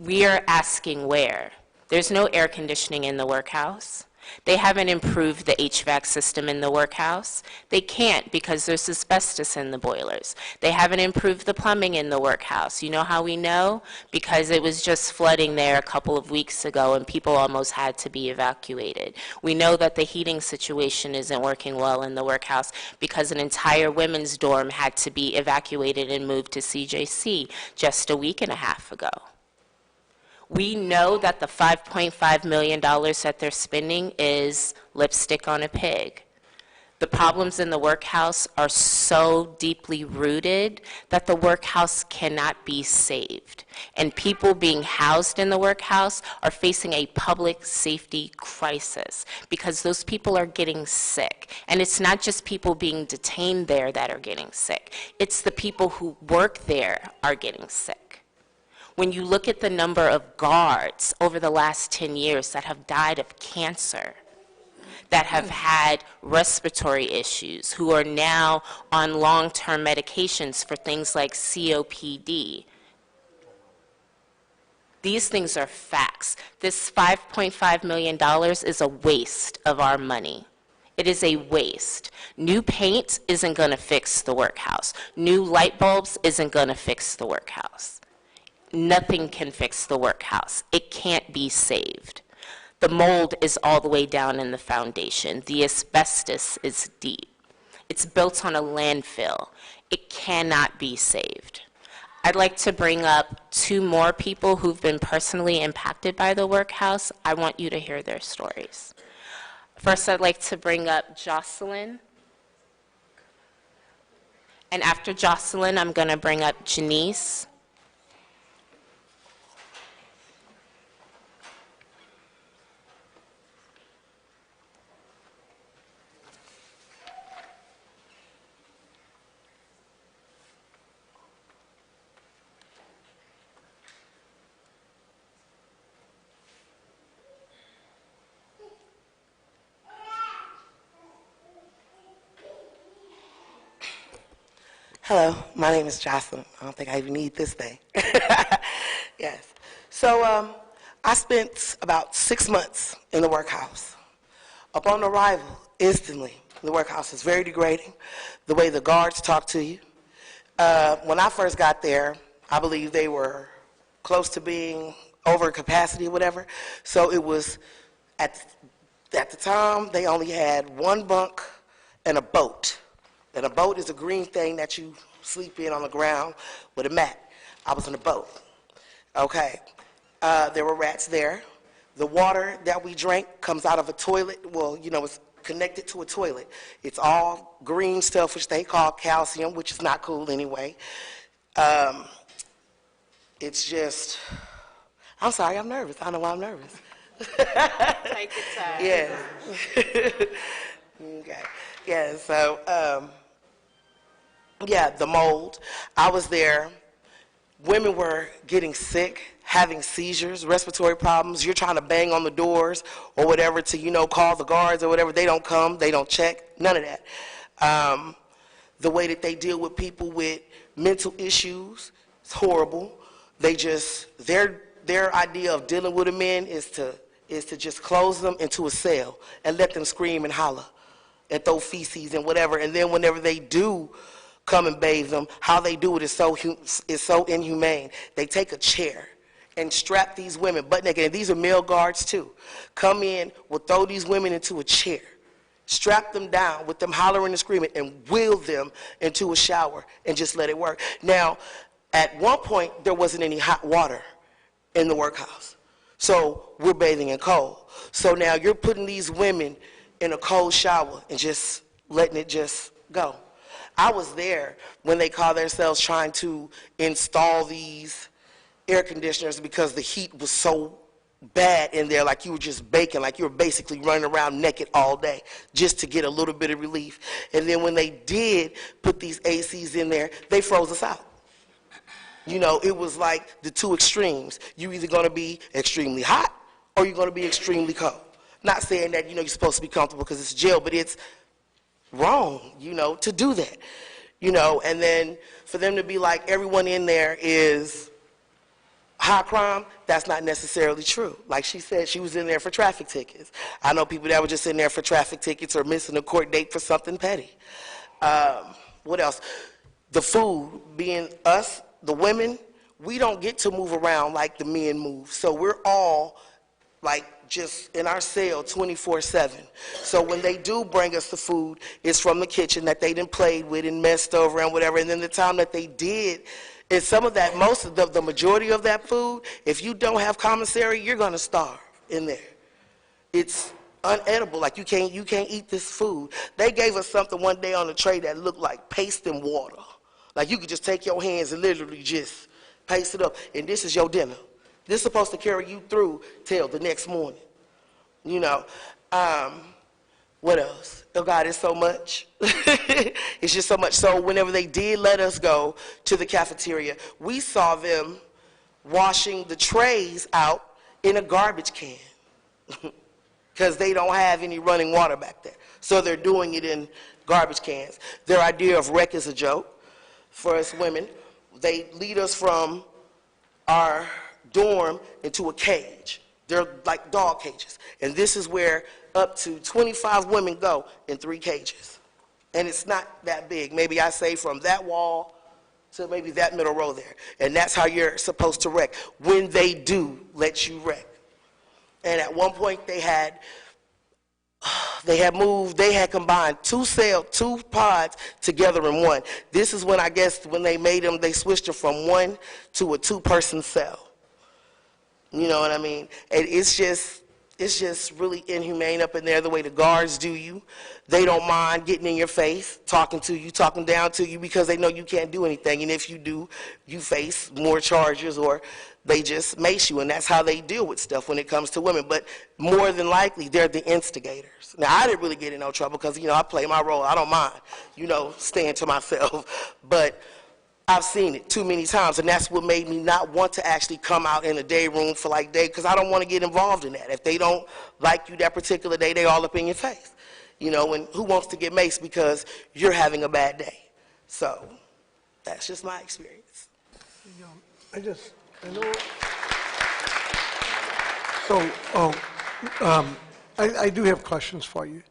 we are asking where. There's no air conditioning in the workhouse. They haven't improved the HVAC system in the workhouse. They can't, because there's asbestos in the boilers. They haven't improved the plumbing in the workhouse. You know how we know? Because it was just flooding there a couple of weeks ago and people almost had to be evacuated. We know that the heating situation isn't working well in the workhouse because an entire women's dorm had to be evacuated and moved to CJC just a week and a half ago. We know that the $5.5 million that they're spending is lipstick on a pig. The problems in the workhouse are so deeply rooted that the workhouse cannot be saved. And people being housed in the workhouse are facing a public safety crisis because those people are getting sick. And it's not just people being detained there that are getting sick. It's the people who work there are getting sick. When you look at the number of guards over the last 10 years that have died of cancer, that have had respiratory issues, who are now on long-term medications for things like COPD. These things are facts. This $5.5 million is a waste of our money. It is a waste. New paint isn't going to fix the workhouse. New light bulbs isn't going to fix the workhouse. Nothing can fix the workhouse. It can't be saved. The mold is all the way down in the foundation. The asbestos is deep. It's built on a landfill. It cannot be saved. I'd like to bring up 2 more people who've been personally impacted by the workhouse. I want you to hear their stories. First, I'd like to bring up Jocelyn. And after Jocelyn, I'm going to bring up Janice. Hello, my name is Jocelyn. I don't think I even need this thing. Yes. So I spent about 6 months in the workhouse. Upon arrival, instantly, the workhouse is very degrading. The way the guards talk to you. When I first got there, I believe they were close to being over capacity or whatever. So it was, at the time, they only had 1 bunk and a boat. And a boat is a green thing that you sleep in on the ground with a mat. I was in a boat. Okay. There were rats there. The water that we drank comes out of a toilet. Well, you know, it's connected to a toilet. It's all green stuff, which they call calcium, which is not cool anyway. It's just, I'm sorry, I'm nervous. I don't know why I'm nervous. Take your time. Yeah. Okay. Yeah, so, yeah, the mold. I was there. Women were getting sick, having seizures, respiratory problems. You're trying to bang on the doors or whatever to, you know, call the guards or whatever. They don't come. They don't check. None of that. The way that they deal with people with mental issues is horrible. They just, their idea of dealing with the men is to just close them into a cell and let them scream and holler and throw feces and whatever. And then whenever they do come and bathe them, how they do it is so inhumane. They take a chair and strap these women butt naked, and these are male guards too, come in, will throw these women into a chair, strap them down with them hollering and screaming, and wheel them into a shower and just let it work. Now, at one point, there wasn't any hot water in the workhouse. So we're bathing in cold. So now you're putting these women in a cold shower and just letting it just go. I was there when they called themselves trying to install these air conditioners because the heat was so bad in there, like you were just baking, like you were basically running around naked all day just to get a little bit of relief. And then when they did put these ACs in there, they froze us out. You know, it was like the 2 extremes. You're either going to be extremely hot or you're going to be extremely cold. Not saying that, you know, you're supposed to be comfortable because it's jail, but it's wrong, you know, to do that. You know, and then for them to be like everyone in there is high crime, that's not necessarily true. Like she said, she was in there for traffic tickets. I know people that were just in there for traffic tickets or missing a court date for something petty. What else? The food, being us, the women, we don't get to move around like the men move. So we're all like just in our cell 24/7. So when they do bring us the food, it's from the kitchen that they done played with and messed over and whatever. And then the time that they did, and some of that, most of the majority of that food, if you don't have commissary, you're gonna starve in there. It's unedible. Like you can't eat this food. They gave us something one day on the tray that looked like paste and water. Like you could just take your hands and literally just paste it up, and this is your dinner. This is supposed to carry you through till the next morning. You know, what else? Oh God, it's so much. It's just so much. So whenever they did let us go to the cafeteria, we saw them washing the trays out in a garbage can. because they don't have any running water back there. So they're doing it in garbage cans. Their idea of rec is a joke for us women. They lead us from our dorm into a cage. They're like dog cages. And this is where up to 25 women go in 3 cages. And it's not that big. Maybe I say from that wall to maybe that middle row there. And that's how you're supposed to rec, when they do let you rec. And at one point they had combined 2 pods together in one. This is when, I guess, when they made them, they switched it from 1 to a 2-person cell. You know what I mean? And it's just really inhumane up in there, the way the guards do you. They don't mind getting in your face, talking to you, talking down to you, because they know you can't do anything. And if you do, you face more charges, or they just mace you. And that's how they deal with stuff when it comes to women. But more than likely, they're the instigators. Now, I didn't really get in no trouble because, I play my role. I don't mind, staying to myself. But I've seen it too many times, and that's what made me not want to actually come out in the day room for like day, because I don't want to get involved in that. If they don't like you that particular day, they all up in your face. And who wants to get maced because you're having a bad day? So that's just my experience. I know. So, I do have questions for you.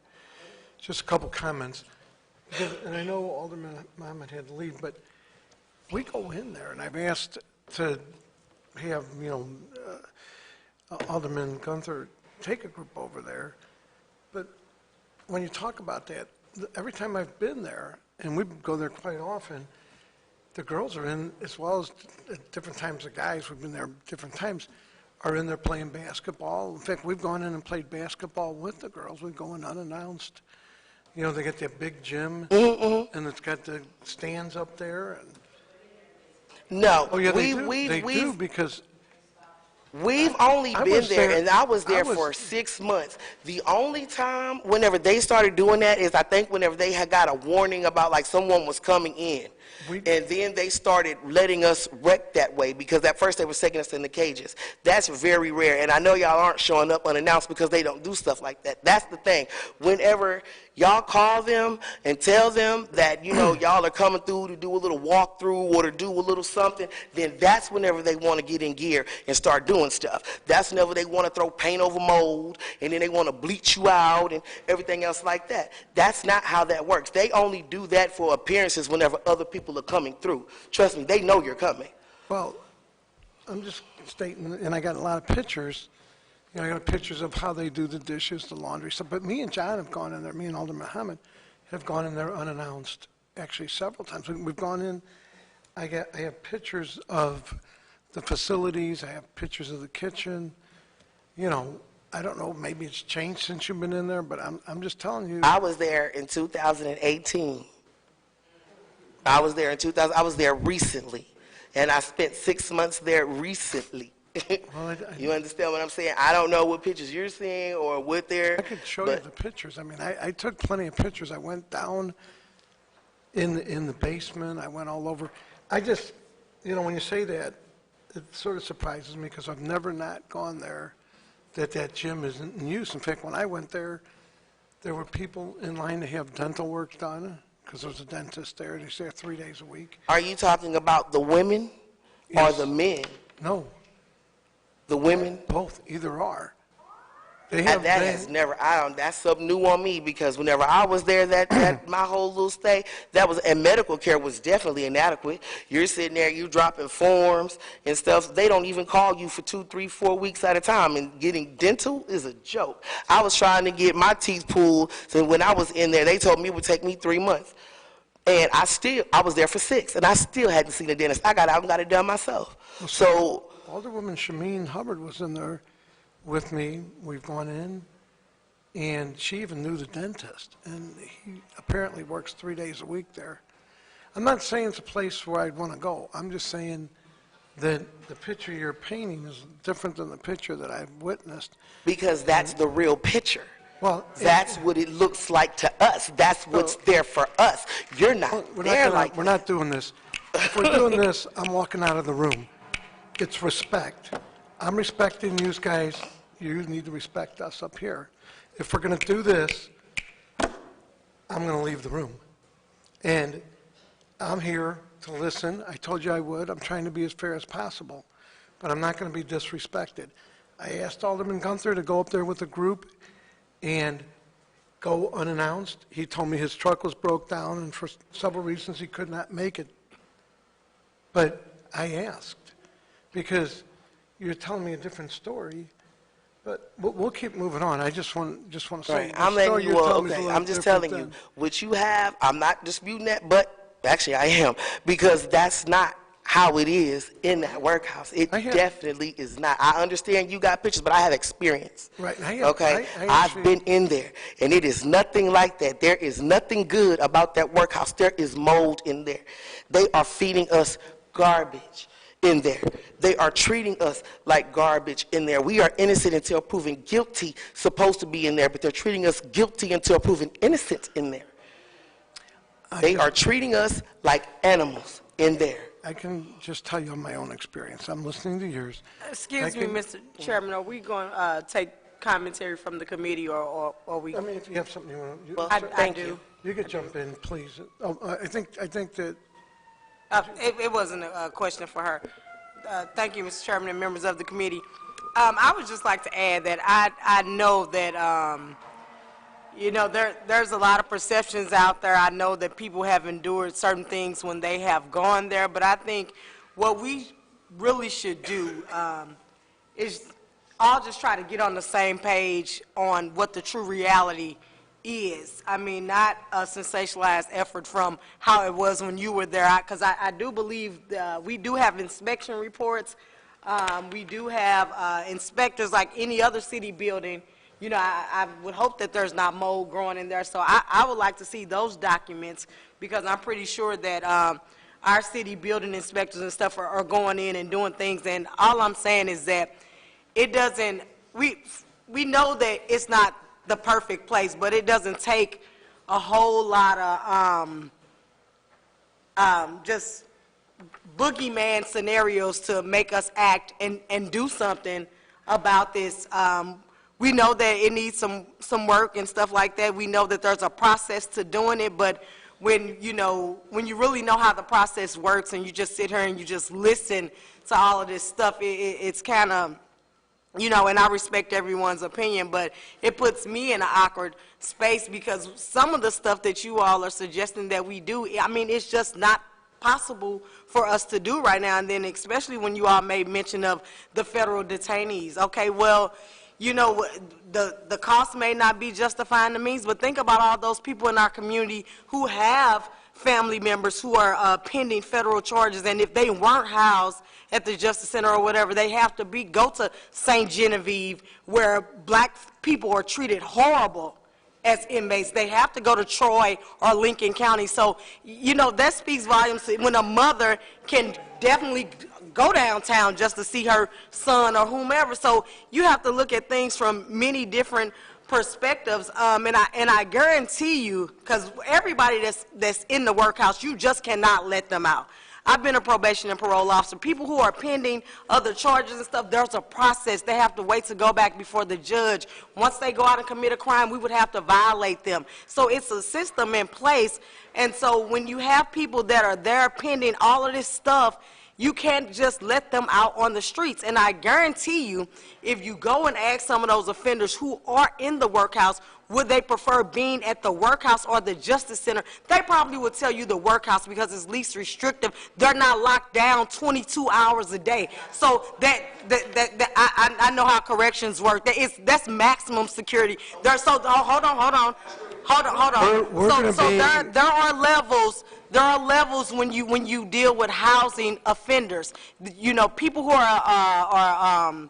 Just a couple comments. And I know Alderman Mohammed had to leave, but we go in there, and I've asked to have, Alderman Guenther take a group over there. But when you talk about that, every time I've been there, and we go there quite often, the girls are in, as well as at different times the guys, we've been there different times, are in there playing basketball. In fact, we've gone in and played basketball with the girls. We go in unannounced. They got that big gym, and it's got the stands up there. And no, oh, yeah, they do because we've only been there, and I was there for 6 months. The only time, whenever they started doing that, is I think whenever they had got a warning about like someone was coming in. And then they started letting us wreck that way, because at first they were taking us in the cages. That's very rare, and I know y'all aren't showing up unannounced because they don't do stuff like that. That's the thing. Whenever y'all call them and tell them that, y'all are coming through to do a little walkthrough or to do a little something, then that's whenever they want to get in gear and start doing stuff. That's whenever they want to throw paint over mold, and then they want to bleach you out and everything else like that. That's not how that works. They only do that for appearances whenever other people are coming through. Trust me, they know you're coming. Well, I'm just stating, and I got a lot of pictures. I got pictures of how they do the dishes, the laundry stuff. But me and John have gone in there. Me and Alderman Mohammed have gone in there unannounced, actually several times. We've gone in. I have pictures of the facilities. I have pictures of the kitchen. I don't know. Maybe it's changed since you've been in there, but I'm just telling you. I was there in 2018. I was there in 2000. I was there recently, and I spent 6 months there recently. Well, you understand what I'm saying? I don't know what pictures you're seeing or what they're. I could show you the pictures. I mean, I took plenty of pictures. I went down in the basement. I went all over. I just, when you say that, it sort of surprises me, because I've never not gone there, that gym isn't in use. In fact, when I went there were people in line to have dental work done, because there was a dentist there. He's there 3 days a week. Are you talking about the women or the men? No. The women? Both, either or. That's something new on me, because whenever I was there, my whole little stay, and medical care was definitely inadequate. You're sitting there, you dropping forms and stuff. They don't even call you for 2, 3, 4 weeks at a time, and getting dental is a joke. I was trying to get my teeth pulled, so when I was in there, they told me it would take me 3 months. And I was there for 6, and I still hadn't seen a dentist. I got out and got it done myself. So Alderwoman Shameen Hubbard was in there with me. We've gone in, and she even knew the dentist, and he apparently works 3 days a week there. I'm not saying it's a place where I'd want to go. I'm just saying that the picture you're painting is different than the picture that I've witnessed. Because that's the real picture. Well, that's what it looks like to us. That's what's there for us. You're not there like that. We're not doing this. If we're doing this, I'm walking out of the room. It's respect. I'm respecting you guys. you need to respect us up here. If we're going to do this, I'm going to leave the room. And I'm here to listen. I told you I would. I'm trying to be as fair as possible, but I'm not going to be disrespected. I asked Alderman Guenther to go up there with a group and go unannounced. He told me his truck was broke down, and for several reasons he could not make it. But I asked, because you're telling me a different story, but we'll keep moving on. I just want to say, Right, I'm letting you, okay, I'm just telling you, what you have, I'm not disputing that, but actually I am, because that's not how it is in that workhouse. It definitely is not. I understand you got pictures, but I have experience. Right. Okay? I've been in there, and it is nothing like that. There is nothing good about that workhouse. There is mold in there. They are feeding us garbage in there. They are treating us like garbage in there. We are innocent until proven guilty, supposed to be in there, but they're treating us guilty until proven innocent in there. They are treating us like animals in there. I can just tell you my own experience. I'm listening to yours. Excuse me, Mr. Chairman, are we going to take commentary from the committee, or we? I mean, if you have something you want to... Well, I do. You could jump in, please. Oh, I think that... It wasn't a question for her. Thank you, Mr. Chairman and members of the committee. I would just like to add that I know that, you know, there's a lot of perceptions out there. I know that people have endured certain things when they have gone there, but I think what we really should do is all just try to get on the same page on what the true reality is. I mean, not a sensationalized effort from how it was when you were there, because I do believe we do have inspection reports. We do have inspectors like any other city building. You know, I would hope that there's not mold growing in there, so I would like to see those documents, because I'm pretty sure that our city building inspectors and stuff are going in and doing things, and all I'm saying is that it doesn't, we know that it's not the perfect place, but it doesn't take a whole lot of just boogeyman scenarios to make us act and do something about this. We know that it needs some work and stuff like that. We know that there's a process to doing it, but when you really know how the process works and you just sit here and you just listen to all of this stuff, it's kind of, you know, and I respect everyone's opinion, but it puts me in an awkward space, because some of the stuff that you all are suggesting that we do, I mean, it's just not possible for us to do right now. And then especially when you all made mention of the federal detainees. Okay, well, you know, the cost may not be justifying the means, but think about all those people in our community who have family members who are pending federal charges, and if they weren't housed at the Justice Center or whatever, they have to go to St. Genevieve, where black people are treated horrible as inmates. They have to go to Troy or Lincoln County. So, you know, that speaks volumes when a mother can definitely go downtown just to see her son or whomever. So you have to look at things from many different perspectives, and I guarantee you, because everybody that's in the workhouse, you just cannot let them out. I've been a probation and parole officer. People who are pending other charges and stuff, there's a process. They have to wait to go back before the judge. Once they go out and commit a crime, we would have to violate them. So it's a system in place, and so when you have people that are there pending all of this stuff, you can't just let them out on the streets. And I guarantee you, if you go and ask some of those offenders who are in the workhouse, would they prefer being at the workhouse or the Justice Center, they probably would tell you the workhouse, because it's least restrictive. They're not locked down 22 hours a day. So I know how corrections work. That's maximum security. Hold on. There are levels. There are levels when you deal with housing offenders. You know, people who are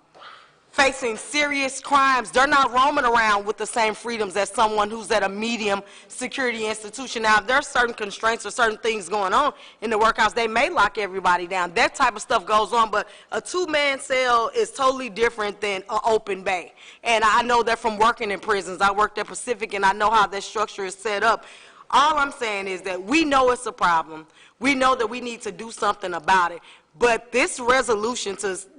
facing serious crimes, they're not roaming around with the same freedoms as someone who's at a medium security institution. Now, if there's certain constraints or certain things going on in the workhouse, they may lock everybody down. That type of stuff goes on, but a two-man cell is totally different than an open bay. And I know that from working in prisons. I worked at Pacific, and I know how that structure is set up. All I'm saying is that we know it's a problem. We know that we need to do something about it. But this resolution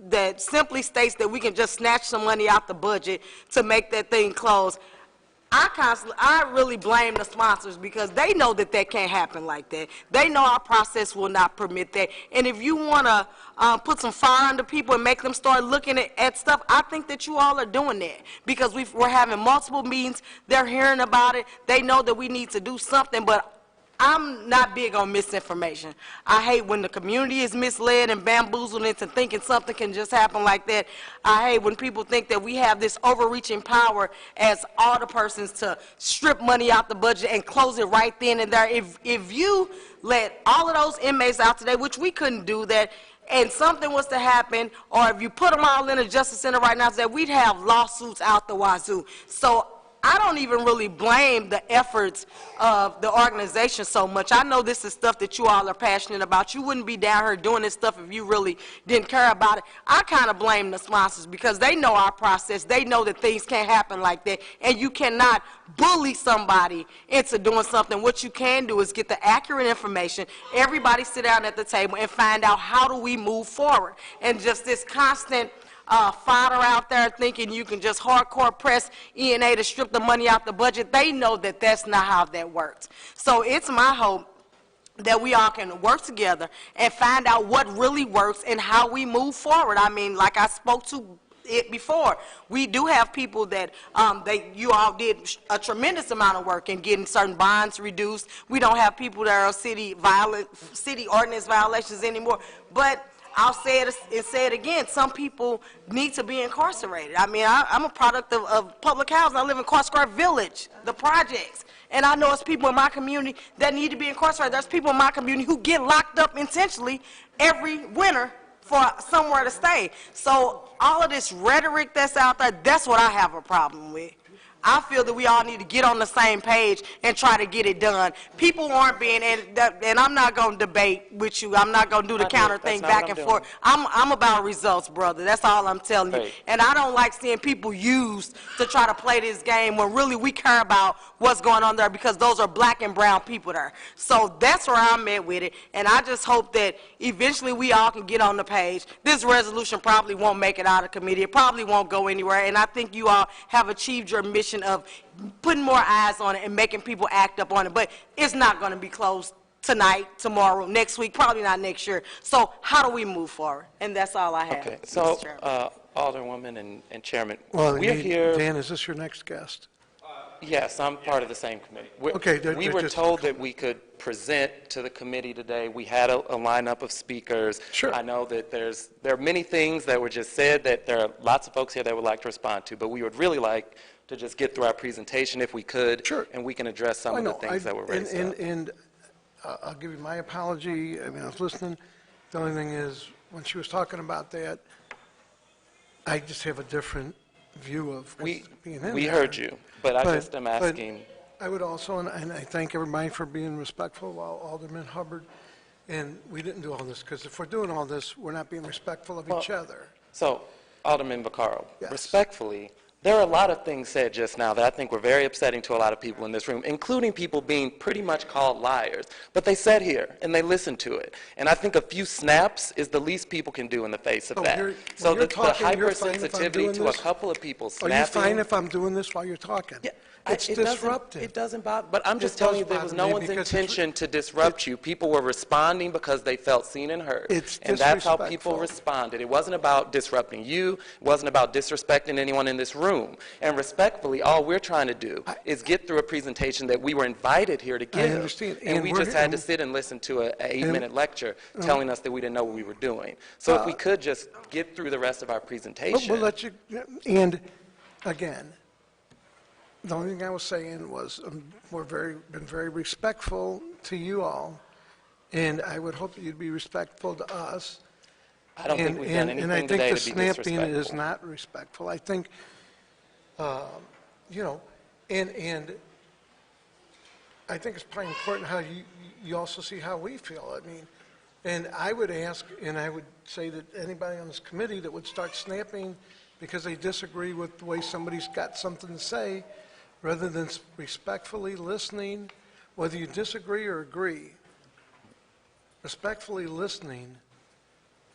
that simply states that we can just snatch some money out the budget to make that thing close, I really blame the sponsors because they know that can't happen like that. They know our process will not permit that. And if you want to put some fire under people and make them start looking at stuff, I think that you all are doing that because we're having multiple meetings. They're hearing about it. They know that we need to do something, but I'm not big on misinformation. I hate when the community is misled and bamboozled into thinking something can just happen like that. I hate when people think that we have this overreaching power as alderpersons to strip money out the budget and close it right then and there. If you let all of those inmates out today, which we couldn't do that, and something was to happen, or if you put them all in a justice center right now, that we'd have lawsuits out the wazoo. So I don't even really blame the efforts of the organization so much. I know this is stuff that you all are passionate about. You wouldn't be down here doing this stuff if you really didn't care about it. I kind of blame the sponsors because they know our process. They know that things can't happen like that, and you cannot bully somebody into doing something. What you can do is get the accurate information, everybody sit down at the table and find out how do we move forward. And just this constant fodder out there thinking you can just hardcore press E&A to strip the money out the budget, they know that that's not how that works. So it's my hope that we all can work together and find out what really works and how we move forward. I mean, like I spoke to it before, we do have people that you all did a tremendous amount of work in getting certain bonds reduced. We don't have people that are city ordinance violations anymore, but I'll say it and say it again, some people need to be incarcerated. I mean, I'm a product of public housing. I live in Square Village, the projects. And I know it's people in my community that need to be incarcerated. There's people in my community who get locked up intentionally every winter for somewhere to stay. So all of this rhetoric that's out there, that's what I have a problem with. I feel that we all need to get on the same page and try to get it done. People aren't being, and I'm not going to debate with you. I'm not going to do the counter thing back and forth. I'm about results, brother. That's all I'm telling you. And I don't like seeing people used to try to play this game when really we care about what's going on there because those are black and brown people there. So that's where I'm at with it. And I just hope that eventually we all can get on the page. This resolution probably won't make it out of committee. It probably won't go anywhere. And I think you all have achieved your mission of putting more eyes on it and making people act up on it. But it's not going to be closed tonight, tomorrow, next week, probably not next year. So how do we move forward? And that's all I have. Okay, so Alderwoman and Chairman, well, we're here. Dan, is this your next guest? Yes, I'm part of the same committee. We were told that we could present to the committee today. We had a lineup of speakers. Sure. I know that there are many things that were just said that there are lots of folks here that would like to respond to, but we would really like to just get through our presentation if we could. Sure. And we can address some of the things that were raised. And I'll give you my apology. I mean, I was listening. The only thing is, when she was talking about that, I just have a different view of being in there. We heard you, but I just am asking. I would also, and I thank everybody for being respectful while Alderman Hubbard, and we didn't do all this, because if we're doing all this, we're not being respectful of each other. So, Alderman Vaccaro, respectfully, there are a lot of things said just now that I think were very upsetting to a lot of people in this room, including people being pretty much called liars. But they sat here and they listened to it. And I think a few snaps is the least people can do in the face of that. So the hypersensitivity to a couple of people snapping. Are you fine if I'm doing this while you're talking? Yeah. It's disruptive. It doesn't bother, but I'm just telling you there was no one's intention to disrupt you. People were responding because they felt seen and heard. And that's how people responded. It wasn't about disrupting you. It wasn't about disrespecting anyone in this room. And respectfully, all we're trying to do is get through a presentation that we were invited here to give. I understand. And we just had to sit and listen to an 8-minute lecture telling us that we didn't know what we were doing. So if we could just get through the rest of our presentation. We'll let you, and again, the only thing I was saying was we've been very respectful to you all, and I would hope that you'd be respectful to us. I don't think we've done anything today to be disrespectful. And I think the snapping is not respectful. I think, you know, and I think it's probably important how you also see how we feel. I mean, and I would ask, and I would say that anybody on this committee that would start snapping because they disagree with the way somebody's got something to say, rather than respectfully listening, whether you disagree or agree, respectfully listening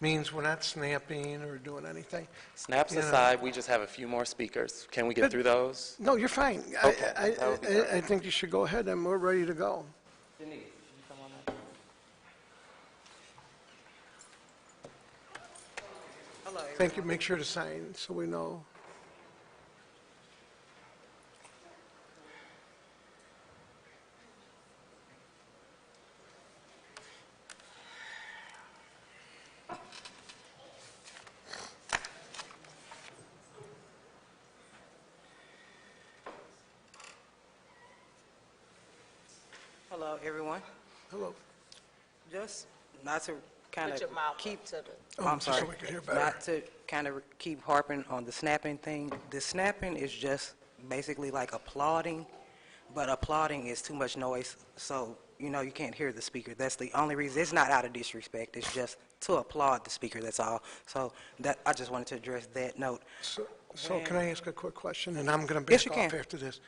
means we're not snapping or doing anything. Snaps You know. aside, we just have a few more speakers. Can we get through those? No, you're fine. Okay, that would be perfect. I think you should go ahead, and we're ready to go. Thank you, make sure to sign so we know. Hello, everyone. Hello. Just not to kind of keep, Oh, I'm just so sorry, we can hear better. not to kind of keep harping on the snapping thing. The snapping is just basically like applauding, but applauding is too much noise, so, you know, you can't hear the speaker. That's the only reason. It's not out of disrespect. It's just to applaud the speaker, that's all. So that, I just wanted to address that note. So can I ask a quick question? And I'm going to Yes, back you off can. after this.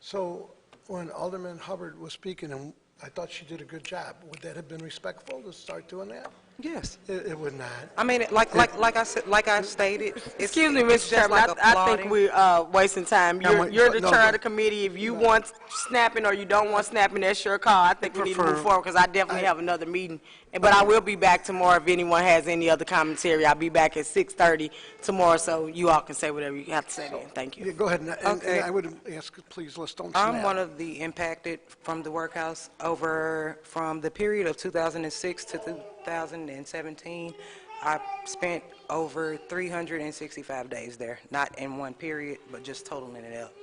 So when Alderman Hubbard was speaking, and I thought she did a good job, would that have been respectful to start doing that? Yes. It would not. I mean, like I said, like I stated, it's, Excuse me, it's Mr. just Chairman, like I applauding. think we're wasting time. Now, You're the no, chair no. of the committee. If you want snapping or you don't want snapping, that's your call. I think we need to move forward, because I definitely have another meeting. But I will be back tomorrow if anyone has any other commentary. I'll be back at 6:30 tomorrow, so you all can say whatever you have to say then. Thank Yeah, you. go ahead, and Okay. I would ask, please, let's don't snap. I'm one of the impacted from the workhouse over from the period of 2006 to 2017. I spent over 365 days there, not in one period, but just totaling it up.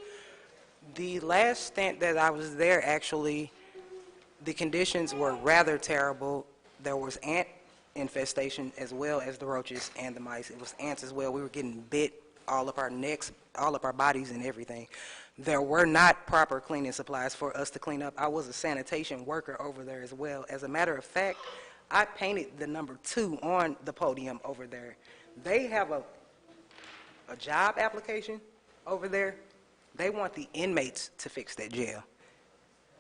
The last stint that I was there, actually, the conditions were rather terrible. There was ant infestation as well as the roaches and the mice. It was ants as well. We were getting bit all up our necks, all up our bodies and everything. There were not proper cleaning supplies for us to clean up. I was a sanitation worker over there as well. As a matter of fact, I painted the number 2 on the podium over there. They have a job application over there. They want the inmates to fix that jail.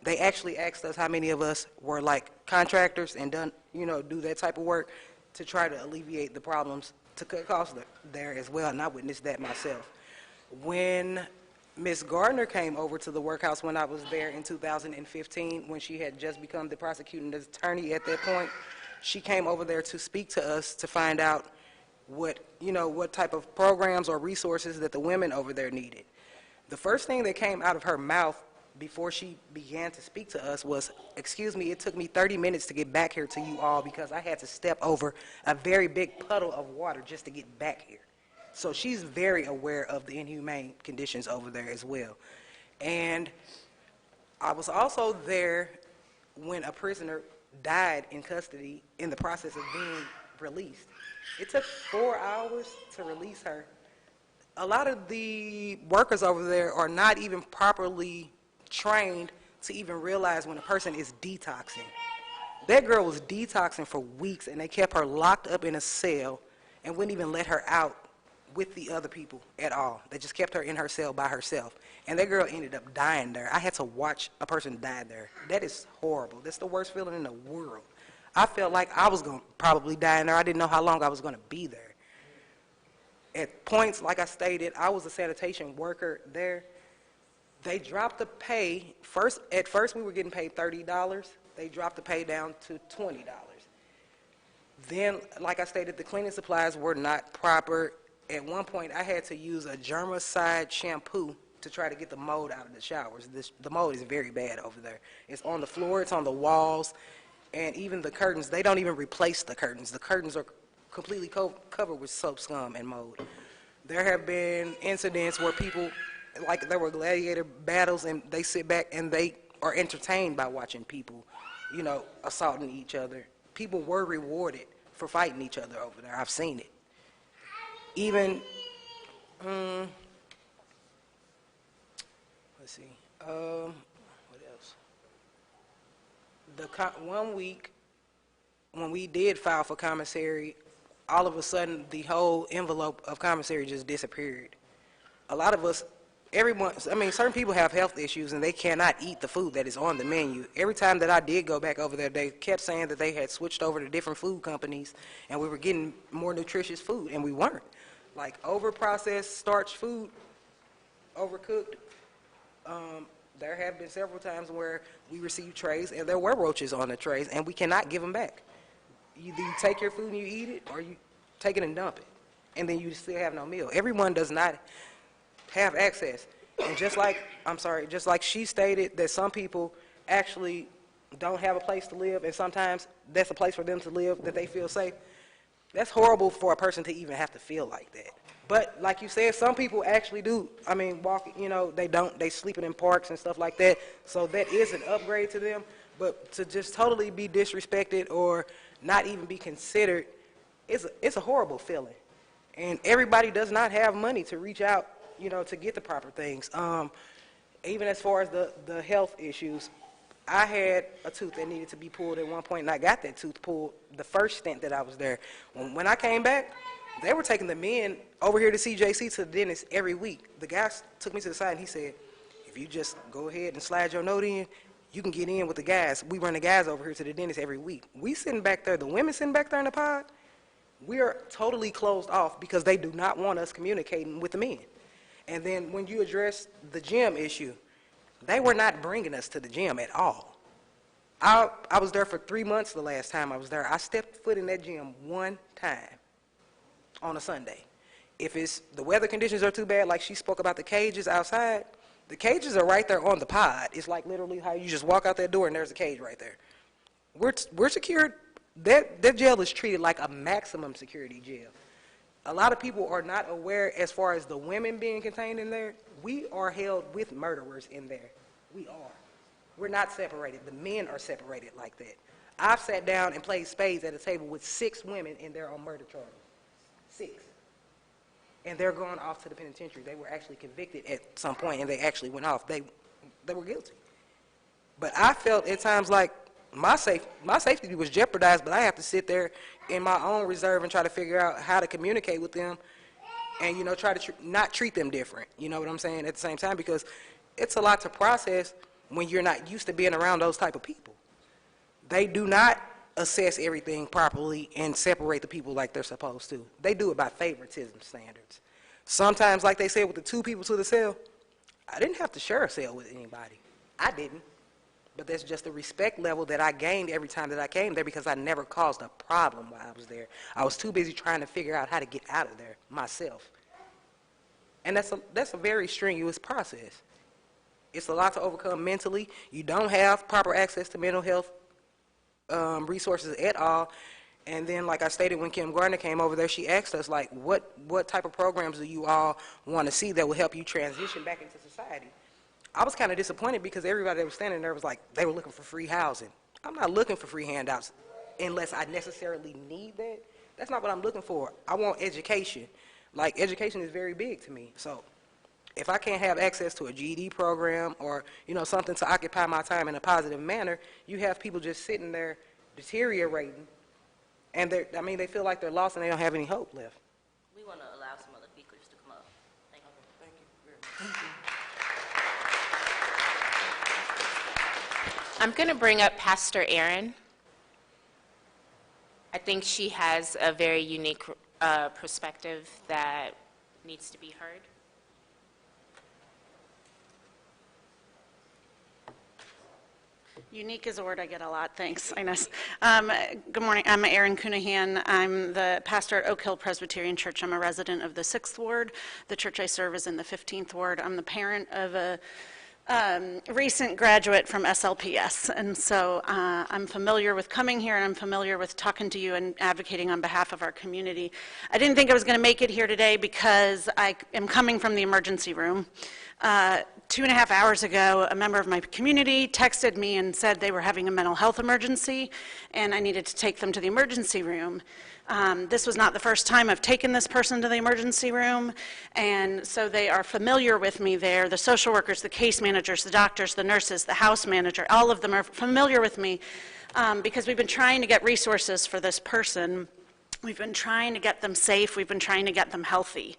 They actually asked us how many of us were like contractors and done, you know, do that type of work to try to alleviate the problems, to cut costs there as well, and I witnessed that myself. When Ms. Gardner came over to the workhouse when I was there in 2015, when she had just become the prosecuting attorney at that point, she came over there to speak to us to find out what, you know, what type of programs or resources that the women over there needed. The first thing that came out of her mouth before she began to speak to us was, "Excuse me, it took me 30 minutes to get back here to you all because I had to step over a very big puddle of water just to get back here." So she's very aware of the inhumane conditions over there as well. And I was also there when a prisoner died in custody in the process of being released. It took 4 hours to release her. A lot of the workers over there are not even properly trained to even realize when a person is detoxing. That girl was detoxing for weeks, and they kept her locked up in a cell and wouldn't even let her out with the other people at all. They just kept her in her cell by herself. And that girl ended up dying there. I had to watch a person die there. That is horrible. That's the worst feeling in the world. I felt like I was going to probably die in there. I didn't know how long I was going to be there. At points, like I stated, I was a sanitation worker there. They dropped the pay. At first, we were getting paid $30. They dropped the pay down to $20. Then, like I stated, the cleaning supplies were not proper. At one point, I had to use a germicide shampoo to try to get the mold out of the showers. The mold is very bad over there. It's on the floor, it's on the walls, and even the curtains. They don't even replace the curtains. The curtains are completely covered with soap scum and mold. There have been incidents where people, like there were gladiator battles, and they sit back and they are entertained by watching people, you know, assaulting each other. People were rewarded for fighting each other over there. I've seen it. Even, let's see, what else? 1 week, when we did file for commissary, all of a sudden, the whole envelope of commissary just disappeared. A lot of us everyone, I mean, certain people have health issues and they cannot eat the food that is on the menu. Every time that I did go back over there, they kept saying that they had switched over to different food companies and we were getting more nutritious food, and we weren't. Like over-processed starch food, overcooked. There have been several times where we received trays and there were roaches on the trays and we cannot give them back. Either you take your food and you eat it, or you take it and dump it, and then you still have no meal. Everyone does not have access. And just like, just like she stated that some people actually don't have a place to live, and sometimes that's a place for them to live that they feel safe. That's horrible for a person to even have to feel like that. But like you said, some people actually do, I mean, walk, you know, they sleeping in parks and stuff like that, so that is an upgrade to them. But to just totally be disrespected or not even be considered, it's a horrible feeling. And everybody does not have money to reach out, you know, to get the proper things. Even as far as the health issues, I had a tooth that needed to be pulled at one point, and I got that tooth pulled the first stint that I was there. When I came back, they were taking the men over here to CJC to the dentist every week. The guy took me to the side and he said, if you just go ahead and slide your note in, you can get in with the guys. We run the guys over here to the dentist every week. We sitting back there, the women sitting back there in the pod, we are totally closed off because they do not want us communicating with the men. And then when you address the gym issue, they were not bringing us to the gym at all. I was there for 3 months the last time I was there. I stepped foot in that gym one time on a Sunday. If it's the weather conditions are too bad, like she spoke about the cages outside, the cages are right there on the pod. It's like literally how you just walk out that door and there's a cage right there. We're secured. That jail is treated like a maximum security jail. A lot of people are not aware as far as the women being contained in there. We are held with murderers in there. We are. We're not separated. The men are separated like that. I've sat down and played spades at a table with 6 women in there on murder charges. 6. And they're going off to the penitentiary. They were actually convicted at some point, and they actually went off. They were guilty. But I felt at times like my safety was jeopardized, but I have to sit there in my own reserve and try to figure out how to communicate with them and, you know, try to not treat them different. You know what I'm saying? At the same time, because it's a lot to process when you're not used to being around those type of people. They do not assess everything properly and separate the people like they're supposed to. They do it by favoritism standards. Sometimes, like they said, with the 2 people to the cell, I didn't have to share a cell with anybody. I didn't. But that's just the respect level that I gained every time that I came there because I never caused a problem while I was there. I was too busy trying to figure out how to get out of there myself. And that's a very strenuous process. It's a lot to overcome mentally. You don't have proper access to mental health resources at all. And then, like I stated, when Kim Gardner came over there, she asked us, like, what type of programs do you all want to see that will help you transition back into society? I was kind of disappointed because everybody that was standing there was like, they were looking for free housing. I'm not looking for free handouts unless I necessarily need that. That's not what I'm looking for. I want education. Like, education is very big to me. So if I can't have access to a GED program or, you know, something to occupy my time in a positive manner, you have people just sitting there deteriorating, and they feel like they're lost and they don't have any hope left. We want to allow some other speakers to come up. Thank you. Thank you. I'm going to bring up Pastor Erin. I think she has a very unique perspective that needs to be heard. Unique is a word I get a lot, thanks, Ines. Good morning, I'm Erin Cunahan. I'm the pastor at Oak Hill Presbyterian Church. I'm a resident of the 6th Ward. The church I serve is in the 15th Ward. I'm the parent of a recent graduate from SLPS, and so I'm familiar with coming here, and I'm familiar with talking to you and advocating on behalf of our community. I didn't think I was going to make it here today because I am coming from the emergency room. 2.5 hours ago, a member of my community texted me and said they were having a mental health emergency, and I needed to take them to the emergency room. This was not the first time I've taken this person to the emergency room, and so they are familiar with me there. The social workers, the case managers, the doctors, the nurses, the house manager, all of them are familiar with me because we've been trying to get resources for this person. We've been trying to get them safe. We've been trying to get them healthy.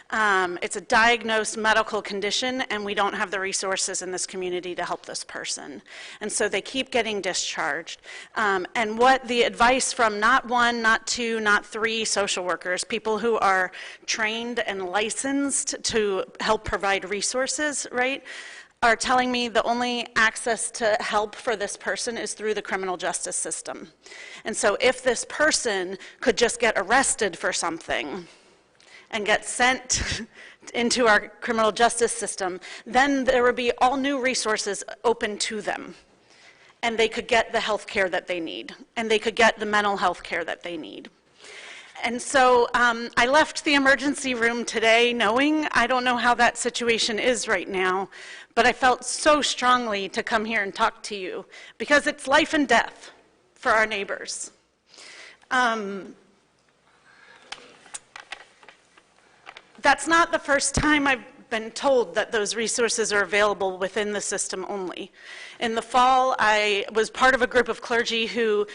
It's a diagnosed medical condition, and we don't have the resources in this community to help this person. And so they keep getting discharged. And what the advice from not one, not two, not three social workers, people who are trained and licensed to help provide resources, right, are telling me the only access to help for this person is through the criminal justice system. And so if this person could just get arrested for something and get sent into our criminal justice system, then there would be all new resources open to them. And they could get the health care that they need, and they could get the mental health care that they need. And so I left the emergency room today knowing I don't know how that situation is right now, but I felt so strongly to come here and talk to you because it's life and death for our neighbors. That's not the first time I've been told that those resources are available within the system only. In the fall, I was part of a group of clergy who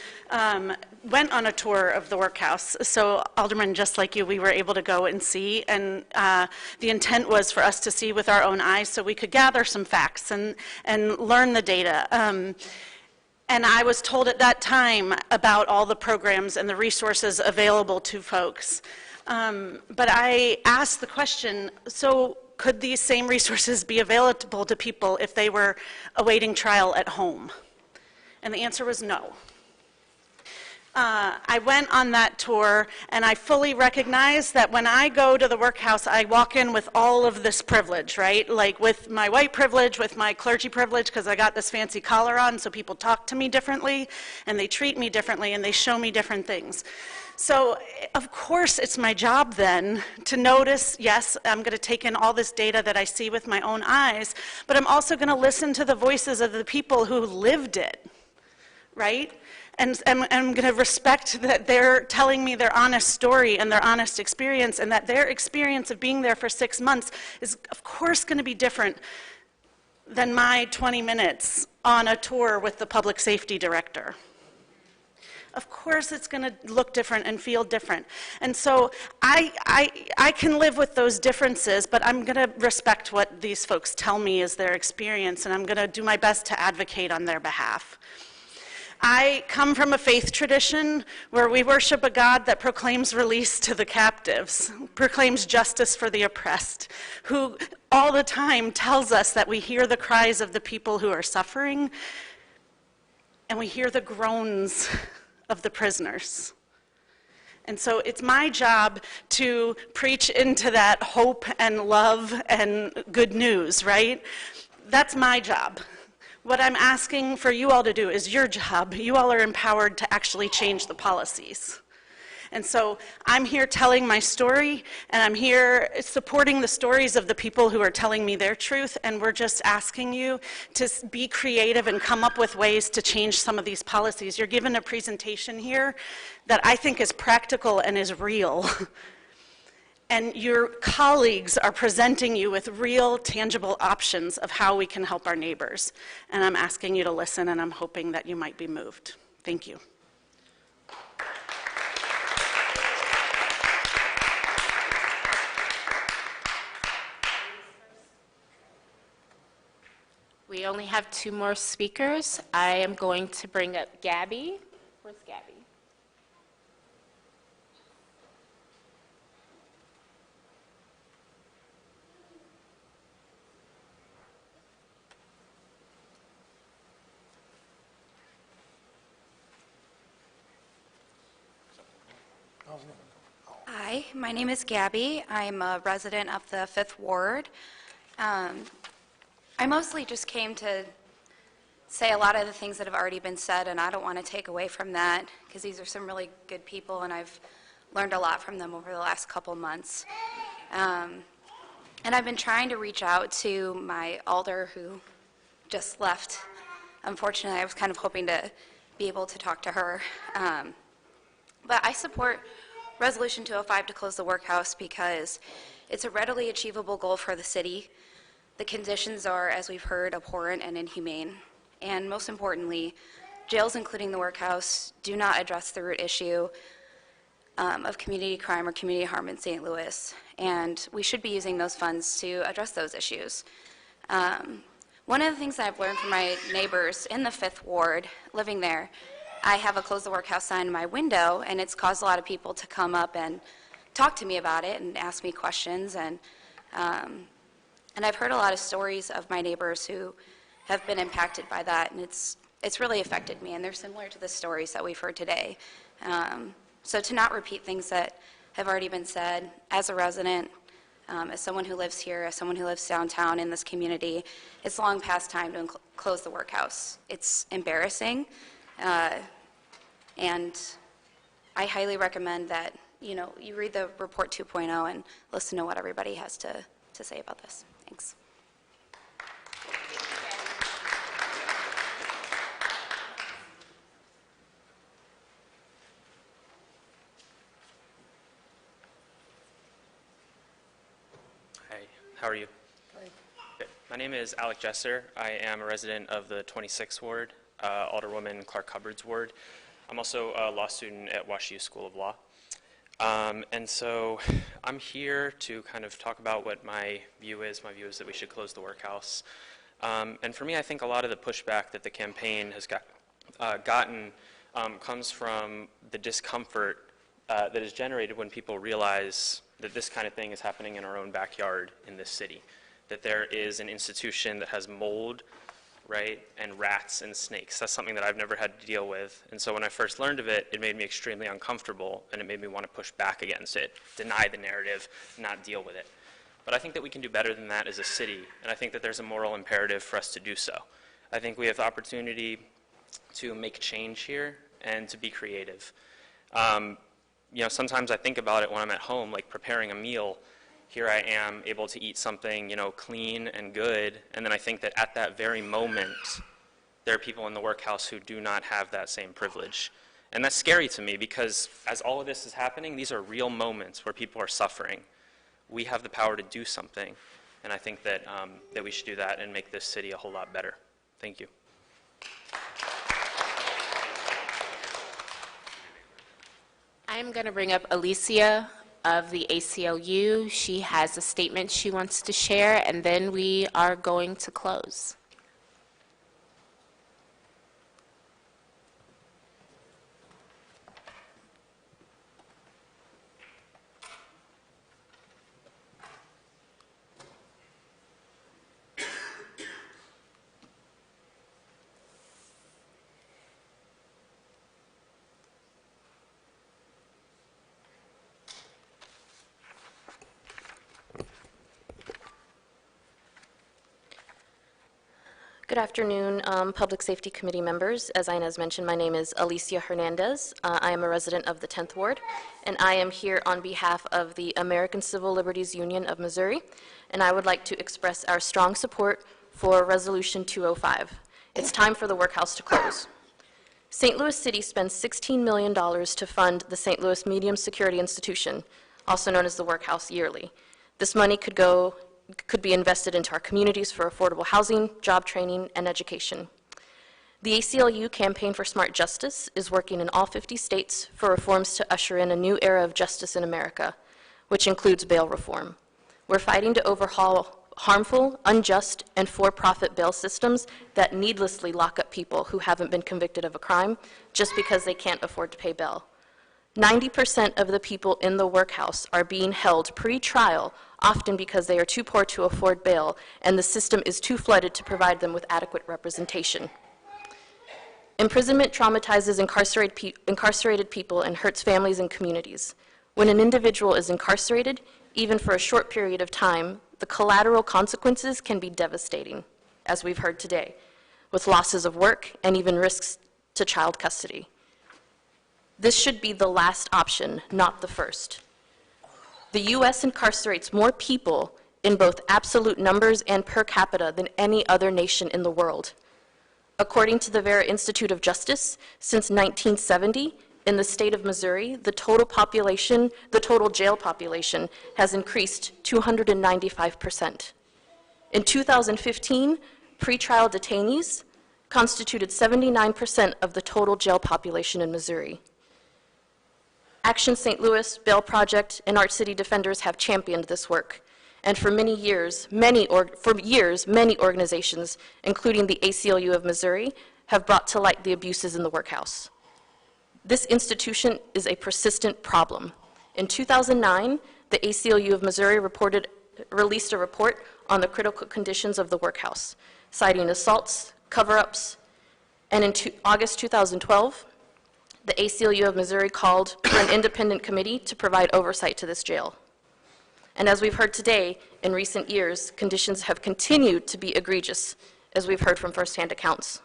went on a tour of the workhouse. So, Alderman, just like you, we were able to go and see, and the intent was for us to see with our own eyes so we could gather some facts and learn the data. And I was told at that time about all the programs and the resources available to folks. But I asked the question, so could these same resources be available to people if they were awaiting trial at home? And the answer was no. I went on that tour, and I fully recognize that when I go to the workhouse, I walk in with all of this privilege, right? Like with my white privilege, with my clergy privilege, because I got this fancy collar on, so people talk to me differently, and they treat me differently, and they show me different things. So, of course, it's my job then to notice, yes, I'm going to take in all this data that I see with my own eyes, but I'm also going to listen to the voices of the people who lived it, right? And I'm going to respect that they're telling me their honest story and their honest experience, and that their experience of being there for 6 months is, of course, going to be different than my 20 minutes on a tour with the public safety director. Of course it's going to look different and feel different. And so I can live with those differences, but I'm going to respect what these folks tell me is their experience, and I'm going to do my best to advocate on their behalf. I come from a faith tradition where we worship a God that proclaims release to the captives, proclaims justice for the oppressed, who all the time tells us that we hear the cries of the people who are suffering, and we hear the groans of the prisoners. And so it's my job to preach into that hope and love and good news, right? That's my job. What I'm asking for you all to do is your job. You all are empowered to actually change the policies. And so I'm here telling my story, and I'm here supporting the stories of the people who are telling me their truth, and we're just asking you to be creative and come up with ways to change some of these policies. You're given a presentation here that I think is practical and is real. And your colleagues are presenting you with real, tangible options of how we can help our neighbors. And I'm asking you to listen, and I'm hoping that you might be moved. Thank you. We only have 2 more speakers. I am going to bring up Gabby. Where's Gabby? Hi, my name is Gabby. I'm a resident of the 5th Ward. I mostly just came to say a lot of the things that have already been said, and I don't want to take away from that, because these are some really good people, and I've learned a lot from them over the last couple months. And I've been trying to reach out to my alder who just left. Unfortunately, I was kind of hoping to be able to talk to her. But I support Resolution 205 to close the workhouse because it's a readily achievable goal for the city. The conditions are, as we've heard, abhorrent and inhumane. And most importantly, jails, including the workhouse, do not address the root issue of community crime or community harm in St. Louis, and we should be using those funds to address those issues. One of the things that I've learned from my neighbors in the 5th Ward, living there, I have a Close the Workhouse sign in my window, and it's caused a lot of people to come up and talk to me about it and ask me questions, and I've heard a lot of stories of my neighbors who have been impacted by that, and it's really affected me, and they're similar to the stories that we've heard today. So to not repeat things that have already been said, as a resident, as someone who lives here, as someone who lives downtown in this community, it's long past time to close the workhouse. It's embarrassing, and I highly recommend that, you know, you read the report 2.0 and listen to what everybody has to say about this. Thanks. Hi, how are you? Good. My name is Alec Jesser. I am a resident of the 26th Ward, Alderwoman Clark Hubbard's ward. I'm also a law student at WashU School of Law. And so I'm here to kind of talk about what my view is. My view is that we should close the workhouse. And for me, I think a lot of the pushback that the campaign has gotten comes from the discomfort that is generated when people realize that this kind of thing is happening in our own backyard in this city, that there is an institution that has mold, right, and rats and snakes. That's something that I've never had to deal with. And so when I first learned of it, it made me extremely uncomfortable, and it made me want to push back against it, deny the narrative, not deal with it. But I think that we can do better than that as a city, and I think that there's a moral imperative for us to do so. I think we have the opportunity to make change here and to be creative. You know, sometimes I think about it when I'm at home, like preparing a meal. Here I am able to eat something, you know, clean and good, and then I think that at that very moment, there are people in the workhouse who do not have that same privilege. And that's scary to me because as all of this is happening, these are real moments where people are suffering. We have the power to do something, and I think that, that we should do that and make this city a whole lot better. Thank you. I'm going to bring up Alicia of the ACLU. She has a statement she wants to share, and then we are going to close. Good afternoon, Public Safety Committee members. As Inez mentioned, my name is Alicia Hernandez. I am a resident of the 10th Ward, and I am here on behalf of the American Civil Liberties Union of Missouri, and I would like to express our strong support for Resolution 205. It's time for the workhouse to close. St. Louis City spends $16 million to fund the St. Louis Medium Security Institution, also known as the workhouse, yearly. This money could be invested into our communities for affordable housing, job training, and education. The ACLU Campaign for Smart Justice is working in all 50 states for reforms to usher in a new era of justice in America, which includes bail reform. We're fighting to overhaul harmful, unjust, and for-profit bail systems that needlessly lock up people who haven't been convicted of a crime just because they can't afford to pay bail. 90% of the people in the workhouse are being held pre-trial, often because they are too poor to afford bail, and the system is too flooded to provide them with adequate representation. Imprisonment traumatizes incarcerated people and hurts families and communities. When an individual is incarcerated, even for a short period of time, the collateral consequences can be devastating, as we've heard today, with losses of work and even risks to child custody. This should be the last option, not the first. The U.S. incarcerates more people in both absolute numbers and per capita than any other nation in the world. According to the Vera Institute of Justice, since 1970, in the state of Missouri, the total jail population has increased 295%. In 2015, pretrial detainees constituted 79% of the total jail population in Missouri. Action St. Louis, Bail Project, and Art City Defenders have championed this work. And for years, many organizations, including the ACLU of Missouri, have brought to light the abuses in the workhouse. This institution is a persistent problem. In 2009, the ACLU of Missouri released a report on the critical conditions of the workhouse, citing assaults, cover-ups, and in August 2012, the ACLU of Missouri called for an independent committee to provide oversight to this jail. And as we've heard today, in recent years, conditions have continued to be egregious, as we've heard from firsthand accounts.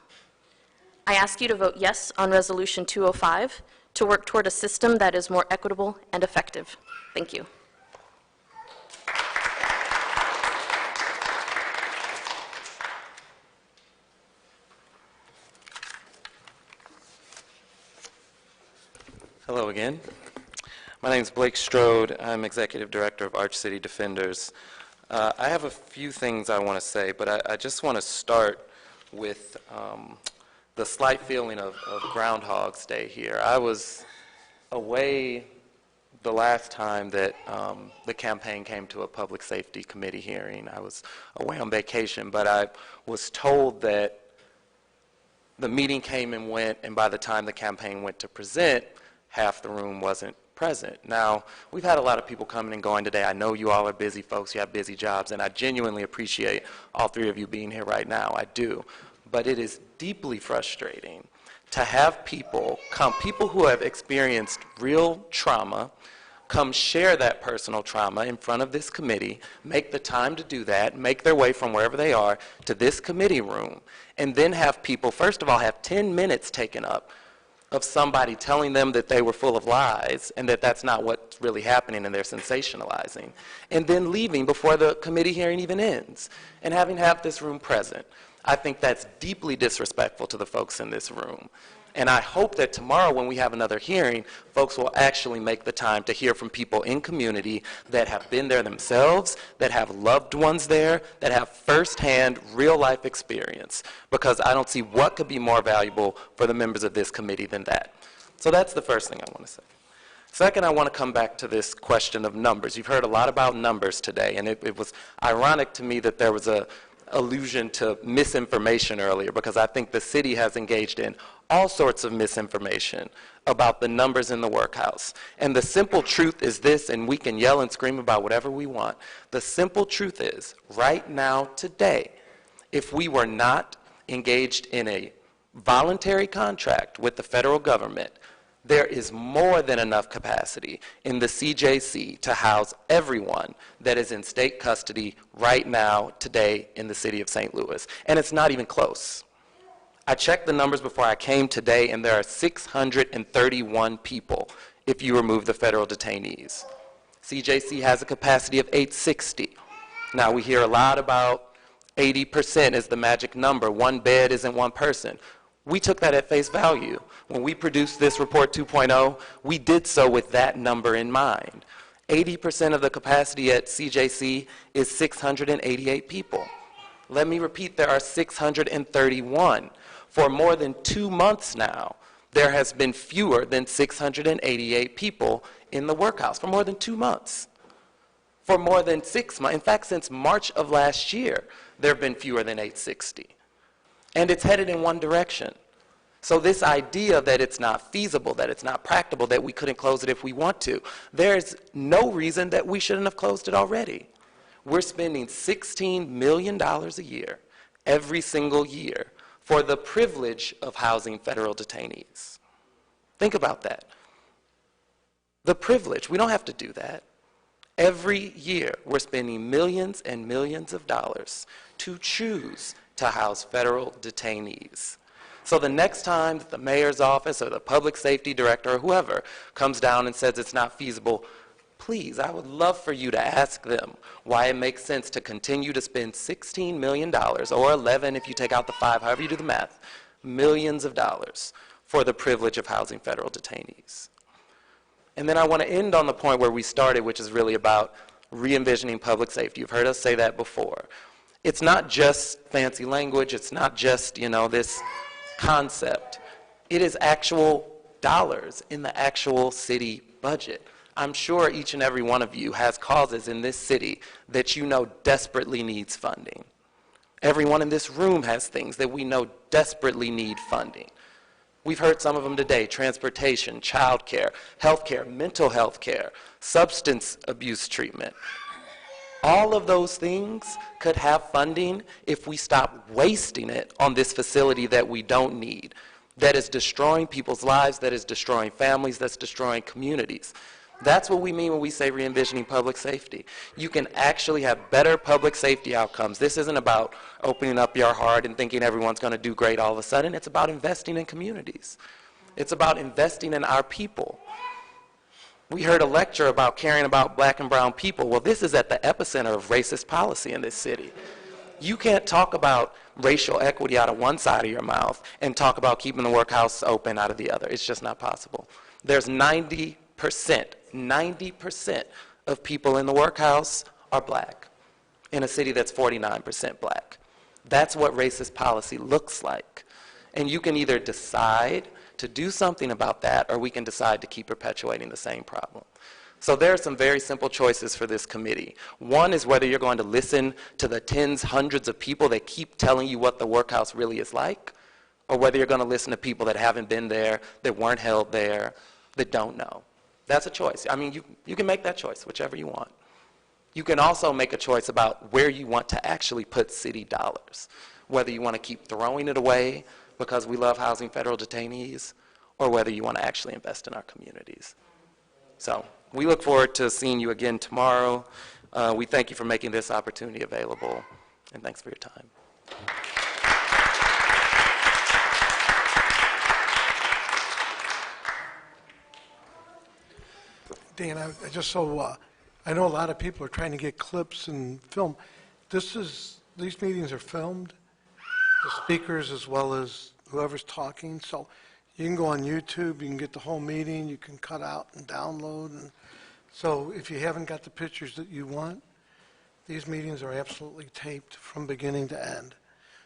I ask you to vote yes on Resolution 205 to work toward a system that is more equitable and effective. Thank you. Hello again. My name is Blake Strode. I'm Executive Director of Arch City Defenders. I have a few things I want to say, but I just want to start with the slight feeling of Groundhog's Day here. I was away the last time that the campaign came to a public safety committee hearing. I was away on vacation, but I was told that the meeting came and went, and by the time the campaign went to present, half the room wasn't present. Now, we've had a lot of people coming and going today. I know you all are busy folks, you have busy jobs, and I genuinely appreciate all three of you being here right now. I do. But it is deeply frustrating to have people come, people who have experienced real trauma, come share that personal trauma in front of this committee, make the time to do that, make their way from wherever they are to this committee room, and then have people, first of all, have 10 minutes taken up of somebody telling them that they were full of lies and that that's not what's really happening and they're sensationalizing, and then leaving before the committee hearing even ends and having half this room present. I think that's deeply disrespectful to the folks in this room. And I hope that tomorrow when we have another hearing, folks will actually make the time to hear from people in community that have been there themselves, that have loved ones there, that have firsthand real life experience, because I don't see what could be more valuable for the members of this committee than that. So that's the first thing I want to say. Second, I want to come back to this question of numbers. You've heard a lot about numbers today, and it was ironic to me that there was a allusion to misinformation earlier, because I think the city has engaged in all sorts of misinformation about the numbers in the workhouse. And the simple truth is this, and we can yell and scream about whatever we want. The simple truth is, right now, today, if we were not engaged in a voluntary contract with the federal government, there is more than enough capacity in the CJC to house everyone that is in state custody right now, today, in the city of St. Louis. And it's not even close. I checked the numbers before I came today, and there are 631 people if you remove the federal detainees. CJC has a capacity of 860. Now, we hear a lot about 80% is the magic number. One bed isn't one person. We took that at face value. When we produced this report 2.0, we did so with that number in mind. 80% of the capacity at CJC is 688 people. Let me repeat, there are 631. For more than 2 months now, there has been fewer than 688 people in the workhouse, for more than 2 months. For more than 6 months, in fact, since March of last year, there have been fewer than 860. And it's headed in one direction. So this idea that it's not feasible, that it's not practical, that we couldn't close it if we want to, there's no reason that we shouldn't have closed it already. We're spending $16 million a year, every single year, for the privilege of housing federal detainees. Think about that. The privilege, we don't have to do that. Every year, we're spending millions and millions of dollars to choose to house federal detainees. So the next time that the mayor's office or the public safety director or whoever comes down and says it's not feasible, please, I would love for you to ask them why it makes sense to continue to spend $16 million, or 11 if you take out the 5, however you do the math, millions of dollars for the privilege of housing federal detainees. And then I want to end on the point where we started, which is really about re-envisioning public safety. You've heard us say that before. It's not just fancy language. It's not just, this concept. It is actual dollars in the actual city budget. I'm sure each and every one of you has causes in this city that you know desperately needs funding. Everyone in this room has things that we know desperately need funding. We've heard some of them today: transportation, childcare, healthcare, mental health care, substance abuse treatment. All of those things could have funding if we stop wasting it on this facility that we don't need, that is destroying people's lives, that is destroying families, that's destroying communities. That's what we mean when we say re-envisioning public safety. You can actually have better public safety outcomes. This isn't about opening up your heart and thinking everyone's going to do great all of a sudden. It's about investing in communities. It's about investing in our people. We heard a lecture about caring about black and brown people. Well, this is at the epicenter of racist policy in this city. You can't talk about racial equity out of one side of your mouth and talk about keeping the workhouse open out of the other. It's just not possible. There's 90% of people in the workhouse are black in a city that's 49% black. That's what racist policy looks like. And you can either decide to do something about that, or we can decide to keep perpetuating the same problem. So there are some very simple choices for this committee. One is whether you're going to listen to the tens, hundreds of people that keep telling you what the workhouse really is like, or whether you're going to listen to people that haven't been there, that weren't held there, that don't know. That's a choice. I mean, you can make that choice, whichever you want. You can also make a choice about where you want to actually put city dollars, whether you want to keep throwing it away because we love housing federal detainees, or whether you want to actually invest in our communities. So we look forward to seeing you again tomorrow. We thank you for making this opportunity available, and thanks for your time. Dan, I just so, I know a lot of people are trying to get clips and film. These meetings are filmed, the speakers as well as whoever's talking, so you can go on YouTube, you can get the whole meeting, you can cut out and download. And so if you haven't got the pictures that you want, these meetings are absolutely taped from beginning to end.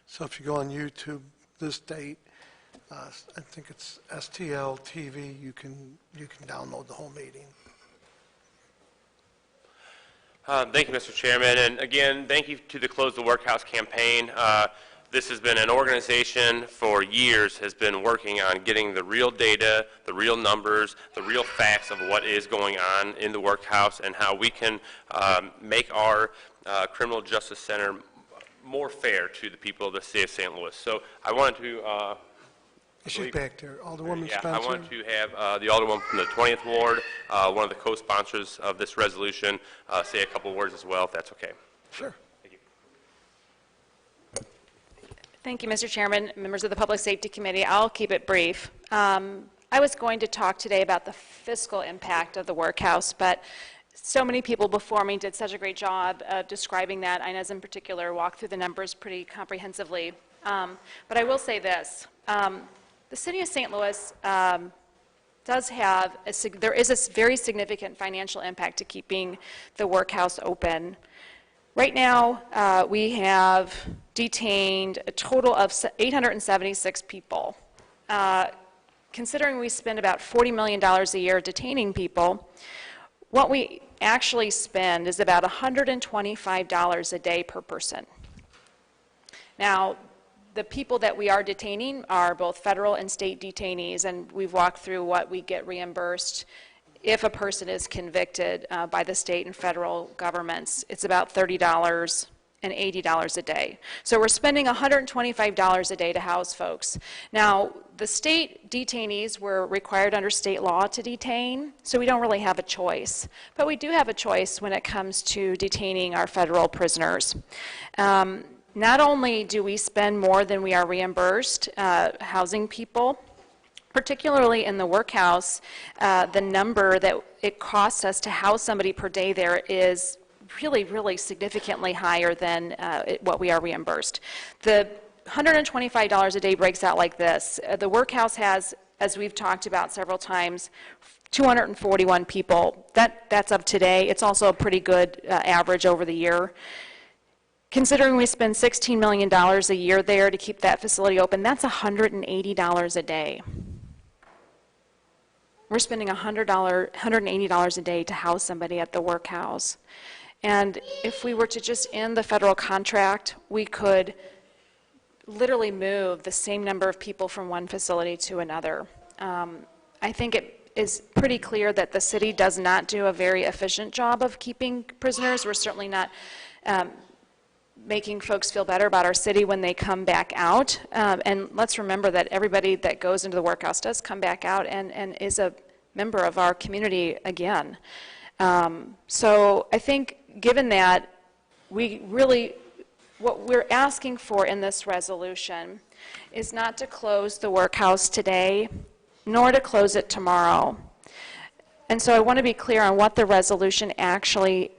So if you go on YouTube this date, I think it's STL TV, you can download the whole meeting. Thank you, Mr. Chairman. And again, thank you to the Close the Workhouse campaign. This has been an organization for years, has been working on getting the real data, the real numbers, the real facts of what is going on in the workhouse and how we can make our criminal justice center more fair to the people of the city of St. Louis. So I wanted to She's back there, Alderwoman yeah, Spencer. I want to have the Alderwoman from the 20th Ward, one of the co-sponsors of this resolution, say a couple words as well, if that's okay. Sure. Thank you. Thank you, Mr. Chairman, members of the Public Safety Committee. I'll keep it brief. I was going to talk today about the fiscal impact of the workhouse, but so many people before me did such a great job of describing that. Inez in particular walked through the numbers pretty comprehensively. But I will say this. The city of St. Louis does have, there is a very significant financial impact to keeping the workhouse open. Right now, we have detained a total of 876 people. Considering we spend about $40 million a year detaining people, what we actually spend is about $125 a day per person. Now, the people that we are detaining are both federal and state detainees, and we've walked through what we get reimbursed if a person is convicted by the state and federal governments. It's about $30 and $80 a day. So we're spending $125 a day to house folks. Now, the state detainees were required under state law to detain, so we don't really have a choice. But we do have a choice when it comes to detaining our federal prisoners. Not only do we spend more than we are reimbursed housing people, particularly in the workhouse, the number that it costs us to house somebody per day there is really, really significantly higher than what we are reimbursed. The $125 a day breaks out like this. The workhouse has, as we've talked about several times, 241 people. That's of today. It's also a pretty good average over the year. Considering we spend $16 million a year there to keep that facility open, that's $180 a day. we're spending $180 a day to house somebody at the workhouse. And if we were to just end the federal contract, we could literally move the same number of people from one facility to another. I think it is pretty clear that the city does not do a very efficient job of keeping prisoners. We're certainly not making folks feel better about our city when they come back out. And let's remember that everybody that goes into the workhouse does come back out and is a member of our community again. So I think given that, what we're asking for in this resolution is not to close the workhouse today, nor to close it tomorrow. And so I want to be clear on what the resolution actually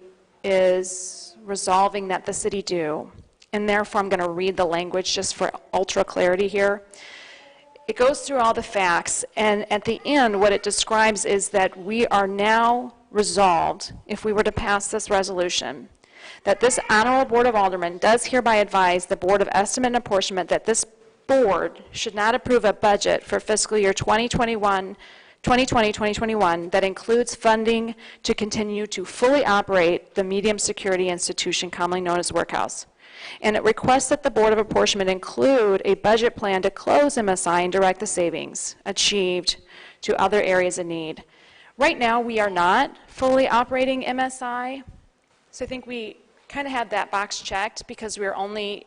is resolving that the city do. And therefore, I'm going to read the language just for ultra clarity here. It goes through all the facts, and at the end, what it describes is that we are now resolved, if we were to pass this resolution, that this Honorable Board of Aldermen does hereby advise the Board of Estimate and Apportionment that this board should not approve a budget for fiscal year 2020-2021 that includes funding to continue to fully operate the medium security institution commonly known as workhouse. And it requests that the Board of Apportionment include a budget plan to close MSI and direct the savings achieved to other areas of need. Right now, we are not fully operating MSI, so I think we kind of had that box checked because we're only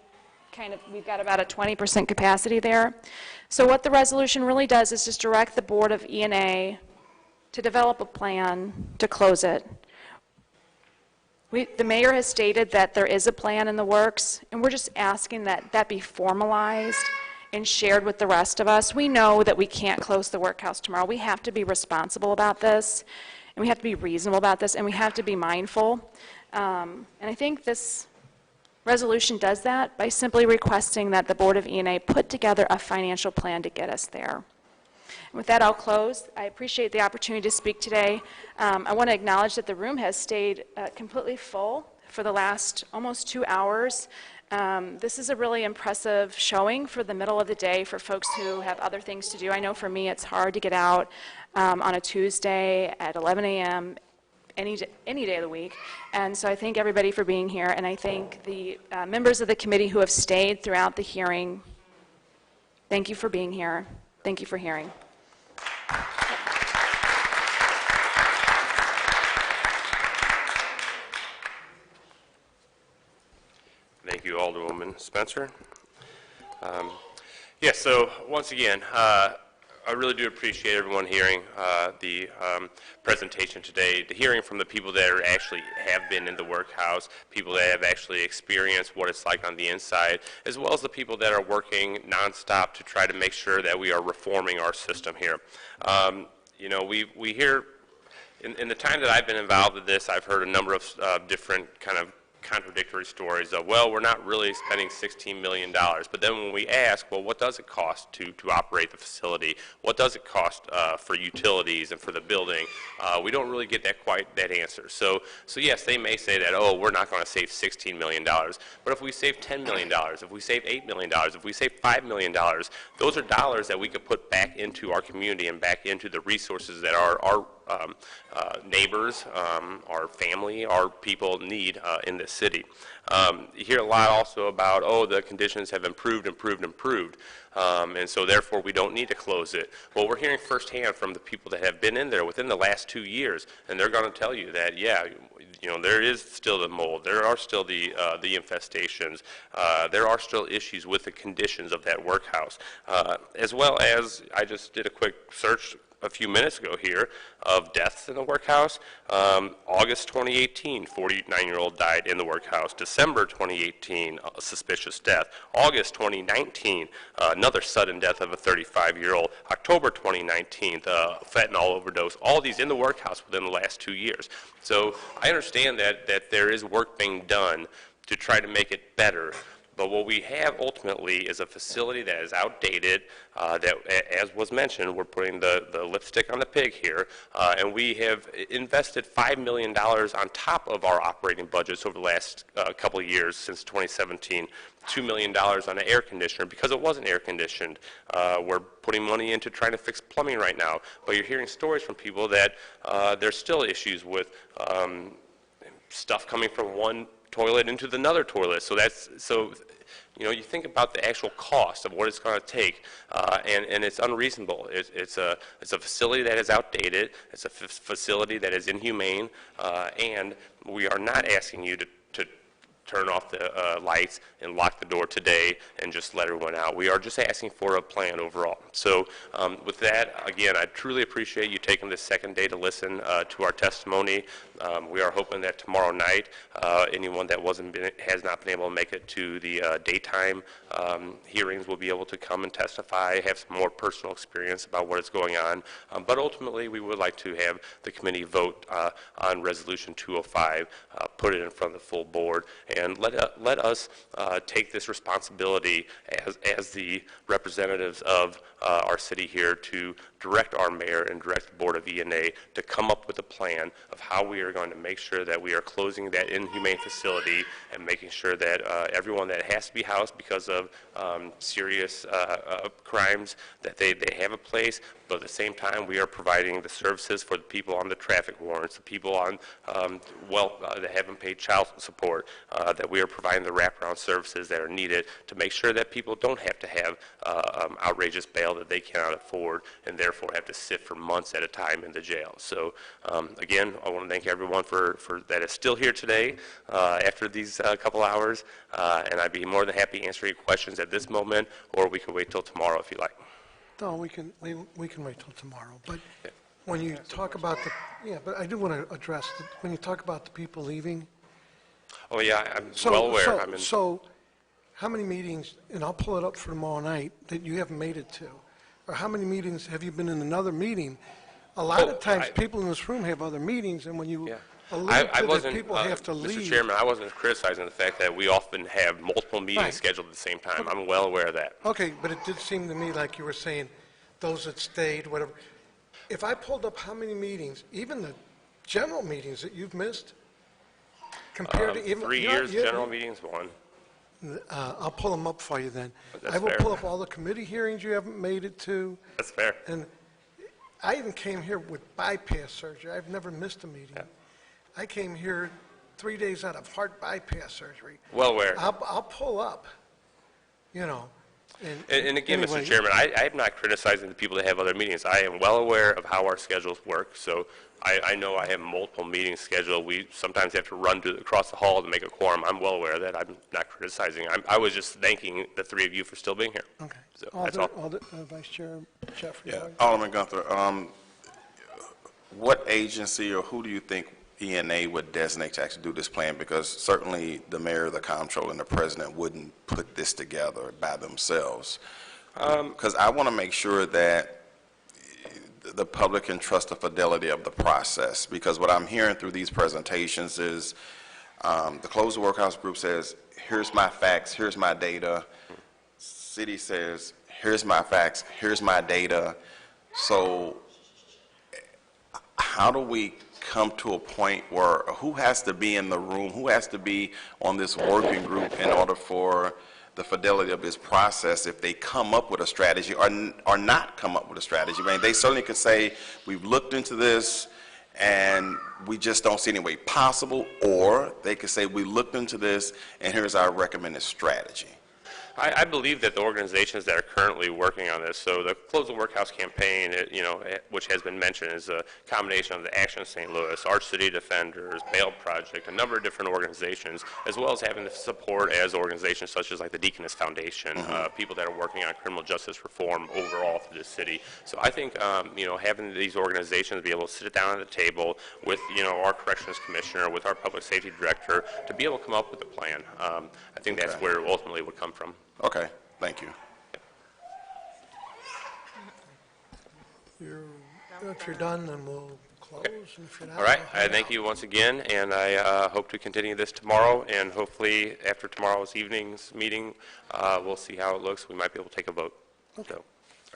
we've got about a 20% capacity there. So what the resolution really does is just direct the Board of E&A to develop a plan to close it. The mayor has stated that there is a plan in the works, and we're just asking that that be formalized and shared with the rest of us. We know that we can't close the workhouse tomorrow. We have to be responsible about this, and we have to be reasonable about this, and we have to be mindful. And I think this resolution does that by simply requesting that the Board of E&A put together a financial plan to get us there. And with that, I'll close. I appreciate the opportunity to speak today. I want to acknowledge that the room has stayed completely full for the last almost 2 hours. This is a really impressive showing for the middle of the day for folks who have other things to do. I know for me it's hard to get out on a Tuesday at 11 a.m. Any day of the week. And so I thank everybody for being here, and I thank the members of the committee who have stayed throughout the hearing. Thank you for being here. Thank you for hearing. Thank you, Alderwoman Spencer. So once again, I really do appreciate everyone hearing the presentation today, the hearing from the people that actually have been in the workhouse, people that have actually experienced what it's like on the inside, as well as the people that are working nonstop to try to make sure that we are reforming our system here. You know, we hear, in the time that I've been involved in this, I've heard a number of different kind of contradictory stories of, well, we're not really spending $16 million. But then when we ask, well, what does it cost to operate the facility? What does it cost for utilities and for the building? We don't really get that answer. So yes, they may say that, oh, we're not going to save $16 million. But if we save $10 million, if we save $8 million, if we save $5 million, those are dollars that we could put back into our community and back into the resources that our neighbors, our family, our people need in this city. You hear a lot also about, oh, the conditions have improved, and so therefore we don't need to close it. Well, we're hearing firsthand from the people that have been in there within the last 2 years, and they're going to tell you that, yeah, you know, there is still the mold, there are still the infestations, there are still issues with the conditions of that workhouse, as well as I just did a quick search a few minutes ago here of deaths in the workhouse. August 2018, 49-year-old died in the workhouse. December 2018, a suspicious death. August 2019, another sudden death of a 35-year-old. October 2019, fentanyl overdose. All these in the workhouse within the last 2 years. So I understand that there is work being done to try to make it better. But what we have ultimately is a facility that is outdated, that, as was mentioned, we're putting the lipstick on the pig here, and we have invested $5 million on top of our operating budgets over the last couple of years since 2017. $2 million on an air conditioner because it wasn't air conditioned. We're putting money into trying to fix plumbing right now, but you're hearing stories from people that there's still issues with stuff coming from one toilet into another toilet. So you think about the actual cost of what it's going to take, and it's unreasonable. It's a facility that is outdated. It's a facility that is inhumane, and we are not asking you to turn off the lights and lock the door today and just let everyone out. We are just asking for a plan overall. So with that, again, I truly appreciate you taking this second day to listen to our testimony. We are hoping that tomorrow night, anyone that has not been able to make it to the daytime hearings will be able to come and testify, have some more personal experience about what is going on. But ultimately, we would like to have the committee vote on Resolution 205, put it in front of the full board, and let us take this responsibility as the representatives of our city here to direct our mayor and direct the Board of E&A to come up with a plan of how we are going to make sure that we are closing that inhumane facility and making sure that everyone that has to be housed because of serious crimes, that they have a place, but at the same time we are providing the services for the people on the traffic warrants, the people on that haven't paid child support, that we are providing the wraparound services that are needed to make sure that people don't have to have outrageous bail that they cannot afford and therefore have to sit for months at a time in the jail. So again, I want to thank everyone for that is still here today after these couple hours, and I'd be more than happy to answer any questions at this moment, or we can wait till tomorrow if you like. No, we can wait till tomorrow. But when you talk about but I do want to address when you talk about the people leaving. Oh yeah, I'm well aware. So how many meetings, and I'll pull it up for tomorrow night, that you haven't made it to? Or how many meetings have you been in another meeting? A lot of times people in this room have other meetings, and when you allude to that people have to leave. Mr. Chairman, I wasn't criticizing the fact that we often have multiple meetings scheduled at the same time. I'm well aware of that. Okay, but it did seem to me like you were saying those that stayed, whatever. If I pulled up how many meetings, even the general meetings that you've missed, compared to even 3 years general meetings, one. I'll pull them up for you then. That's I will fair. pull up all the committee hearings you haven't made it to. That's fair. And I even came here with bypass surgery. I've never missed a meeting. I came here 3 days out of heart bypass surgery. Well aware. I'll pull up, And again, anyway, Mr. Chairman, I am not criticizing the people that have other meetings. I am well aware of how our schedules work, so I know I have multiple meetings scheduled. We sometimes have to run across the hall to make a quorum. I'm well aware of that. I'm not criticizing. I was just thanking the three of you for still being here. Okay. So that's all. Vice Chair Jeffrey. Yeah, Alderman Guenther, what agency or who do you think E&A would designate to actually do this plan? Because certainly the mayor, the comptroller, and the president wouldn't put this together by themselves. Because I want to make sure that the public can trust the fidelity of the process. Because what I'm hearing through these presentations is the Close the Workhouse group says, here's my facts, here's my data. City says, here's my facts, here's my data. So how do we come to a point where who has to be in the room, who has to be on this working group in order for the fidelity of this process, if they come up with a strategy or not come up with a strategy? I mean, they certainly could say, we've looked into this and we just don't see any way possible, or they could say, we looked into this and here's our recommended strategy. I believe that the organizations that are currently working on this, so the Close the Workhouse campaign, which has been mentioned, is a combination of the Action St. Louis, Our City Defenders, Bail Project, a number of different organizations, as well as having the support as organizations such as like the Deaconess Foundation, people that are working on criminal justice reform overall through the city. So I think, having these organizations be able to sit down at the table with, our Corrections Commissioner, with our Public Safety Director, to be able to come up with a plan. I think that's where it ultimately would come from. Okay, thank you. If you're done, then we'll close, and if you're not, All right, I'll I thank you once again, and I hope to continue this tomorrow, and hopefully after tomorrow's evening's meeting, we'll see how it looks. We might be able to take a vote. Okay. So, all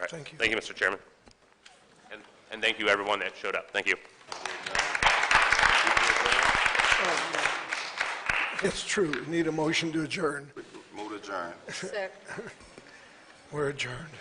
right. Thank you. Thank you, Mr. Chairman. And thank you, everyone that showed up. Thank you. It's true. Need a motion to adjourn. Move to adjourn. We're adjourned.